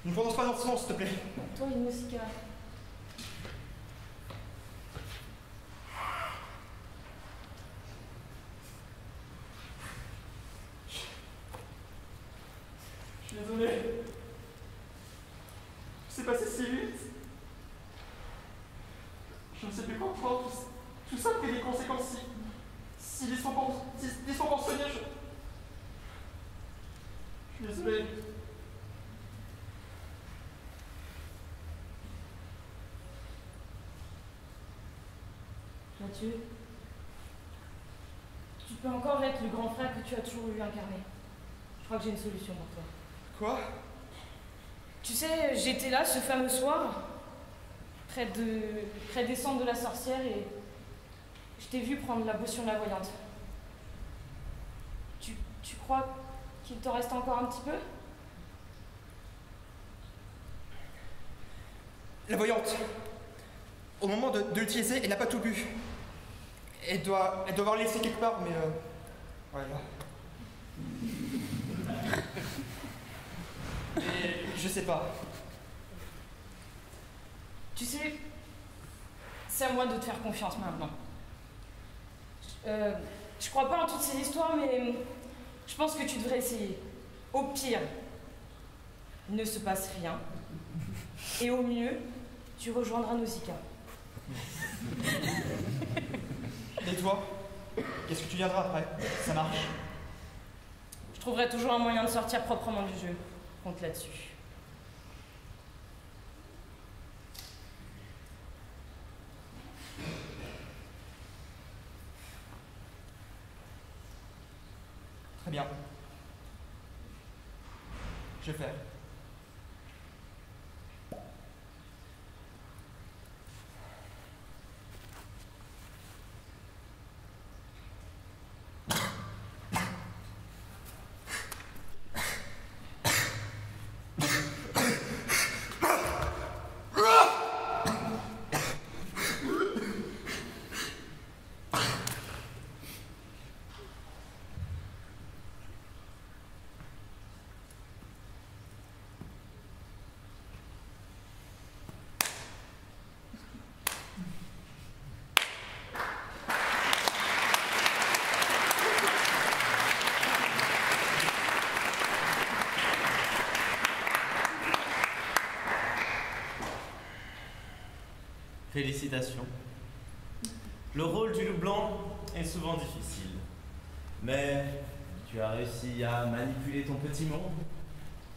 Ne prononce pas dans ce nom, s'il te plaît. Toi et Nausicaa. Je suis désolé. C'est passé si vite. Je ne sais plus quoi prendre. Tout ça a pris des conséquences si disproportionnées. Je suis désolé. Mathieu, tu peux encore être le grand frère que tu as toujours voulu incarner. Je crois que j'ai une solution pour toi. Quoi? Tu sais, j'étais là ce fameux soir, près des cendres de la sorcière, et je t'ai vu prendre la potion de la voyante. Tu crois qu'il t'en reste encore un petit peu? La voyante, au moment de l'utiliser, elle n'a pas tout bu. Elle doit avoir laissé quelque part, mais voilà. Et je sais pas. Tu sais, c'est à moi de te faire confiance maintenant. Je crois pas en toutes ces histoires, mais je pense que tu devrais essayer. Au pire, il ne se passe rien. Et au mieux, tu rejoindras Nausicaa. Et toi? Qu'est-ce que tu viendras après? Ça marche. Je trouverai toujours un moyen de sortir proprement du jeu. Compte là-dessus. Très bien. Je vais faire. Félicitations. Le rôle du loup blanc est souvent difficile. Mais tu as réussi à manipuler ton petit monde,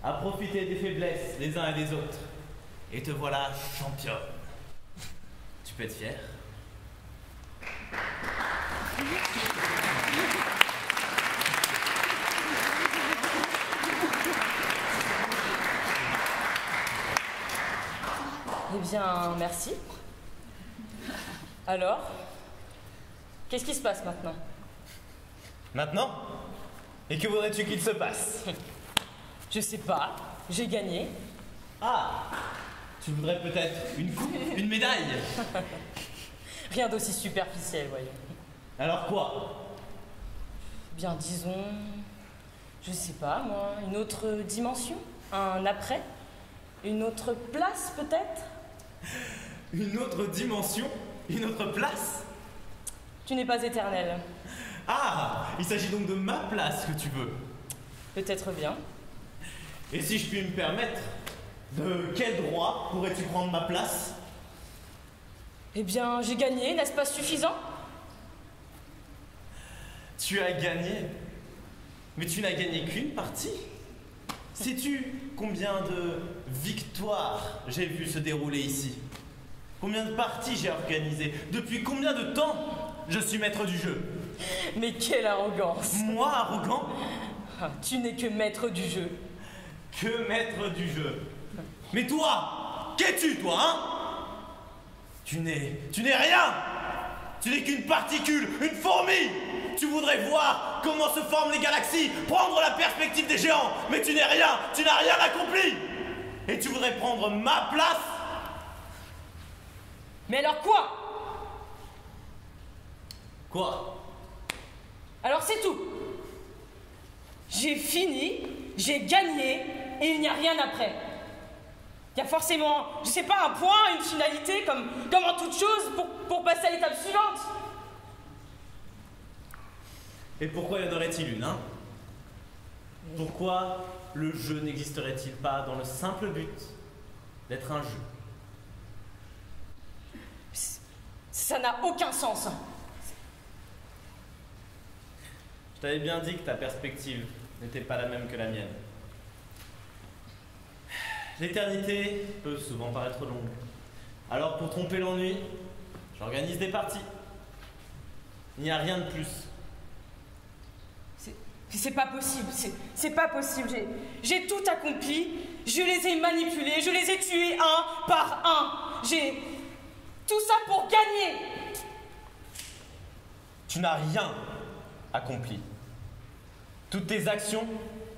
à profiter des faiblesses des uns et des autres. Et te voilà championne. Tu peux être fière. Eh bien, merci. Alors, qu'est-ce qui se passe maintenant? Maintenant? Et que voudrais-tu qu'il se passe? Je sais pas, j'ai gagné. Ah! Tu voudrais peut-être une coupe, une médaille? Rien d'aussi superficiel, voyons. Alors quoi? Bien, disons, je sais pas moi, une autre dimension, un après, une autre place peut-être? Une autre dimension? Une autre place? Tu n'es pas éternel. Ah! Il s'agit donc de ma place que tu veux? Peut-être bien. Et si je puis me permettre, de quel droit pourrais-tu prendre ma place? Eh bien, j'ai gagné, n'est-ce pas suffisant? Tu as gagné? Mais tu n'as gagné qu'une partie? Sais-tu combien de victoires j'ai vu se dérouler ici? Combien de parties j'ai organisées? Depuis combien de temps je suis maître du jeu? Mais quelle arrogance! Moi, arrogant? Tu n'es que maître du jeu. Que maître du jeu? Mais toi, qu'es-tu, toi, hein? Tu n'es rien! Tu n'es qu'une particule, une fourmi! Tu voudrais voir comment se forment les galaxies, prendre la perspective des géants, mais tu n'es rien, tu n'as rien accompli! Et tu voudrais prendre ma place? Mais alors quoi? Quoi? Alors c'est tout. J'ai fini, j'ai gagné, et il n'y a rien après. Il y a forcément, je sais pas, un point, une finalité, comme en toute chose, pour passer à l'étape suivante. Et pourquoi y en aurait-il une, hein? Pourquoi le jeu n'existerait-il pas dans le simple but d'être un jeu? Ça n'a aucun sens. Je t'avais bien dit que ta perspective n'était pas la même que la mienne. L'éternité peut souvent paraître longue. Alors pour tromper l'ennui, j'organise des parties. Il n'y a rien de plus. C'est pas possible, c'est pas possible. J'ai tout accompli, je les ai manipulés, je les ai tués un par un. J'ai tout ça pour gagner. Tu n'as rien accompli. Toutes tes actions,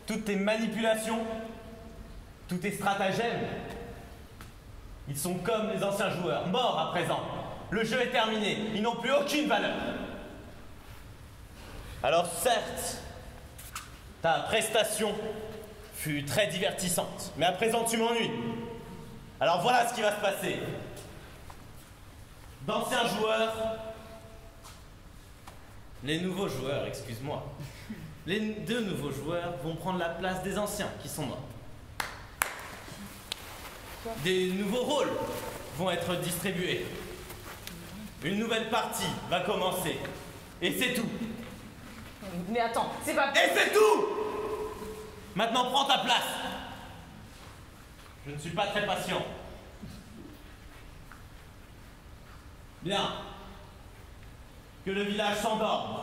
toutes tes manipulations, tous tes stratagèmes, ils sont comme les anciens joueurs, morts à présent. Le jeu est terminé, ils n'ont plus aucune valeur. Alors certes, ta prestation fut très divertissante, mais à présent tu m'ennuies. Alors voilà ce qui va se passer. D'anciens joueurs, les nouveaux joueurs, excuse-moi, les deux nouveaux joueurs vont prendre la place des anciens qui sont morts. Des nouveaux rôles vont être distribués. Une nouvelle partie va commencer. Et c'est tout. Mais attends, c'est pas... Et c'est tout! Maintenant, prends ta place. Je ne suis pas très patient. Bien. Que le village s'endorme.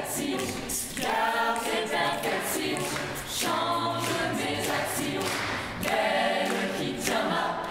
actions, garde tes perfections, change mes actions, belle pyjama.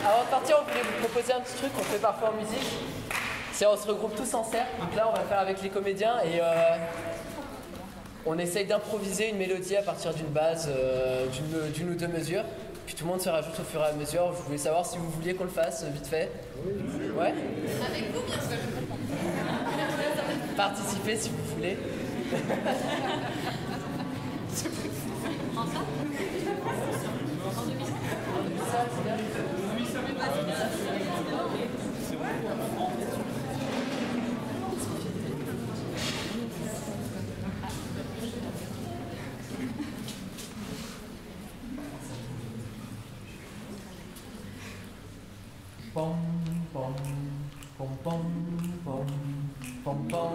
Avant de partir, on voulait vous proposer un petit truc qu'on fait parfois en musique. C'est on se regroupe tous en cercle. Donc là, on va le faire avec les comédiens et on essaye d'improviser une mélodie à partir d'une base d'une ou deux mesures. Puis tout le monde se rajoute au fur et à mesure. Je voulais savoir si vous vouliez qu'on le fasse vite fait. Ouais. Avec vous, bien sûr. Participez si vous voulez. Pom pom pom pom pom pom pom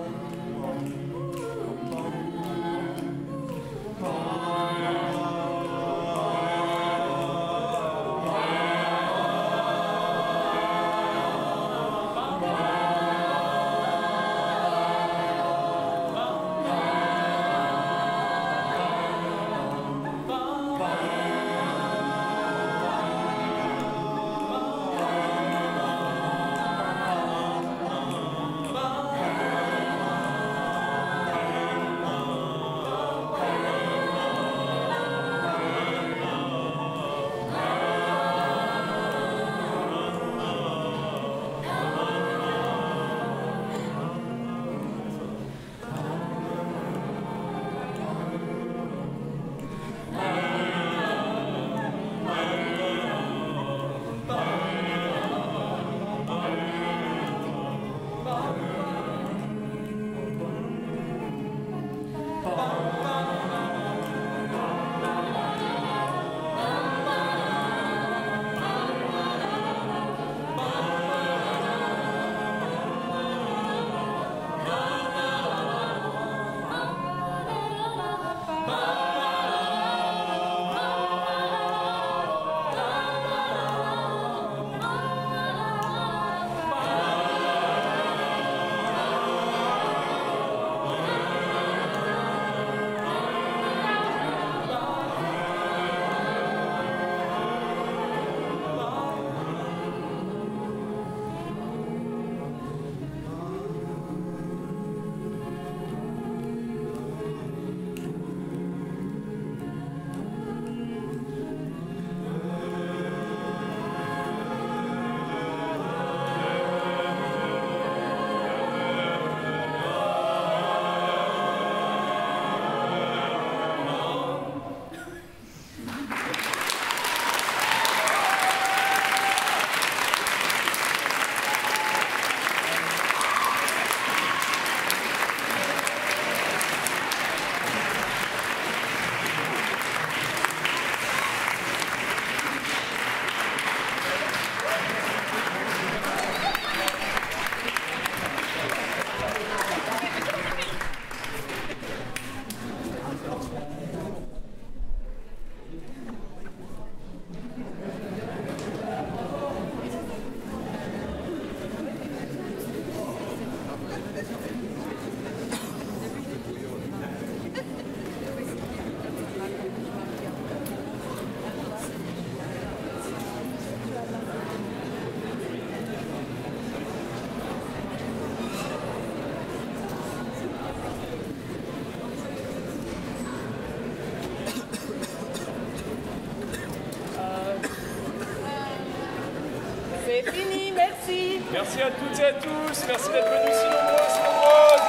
C'est fini, merci. Merci à toutes et à tous. Merci d'être venus si nombreuses.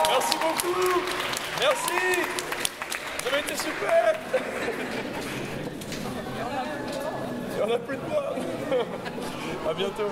Merci beaucoup. Merci. Vous avez été super. Il n'y en a plus de moi. À bientôt.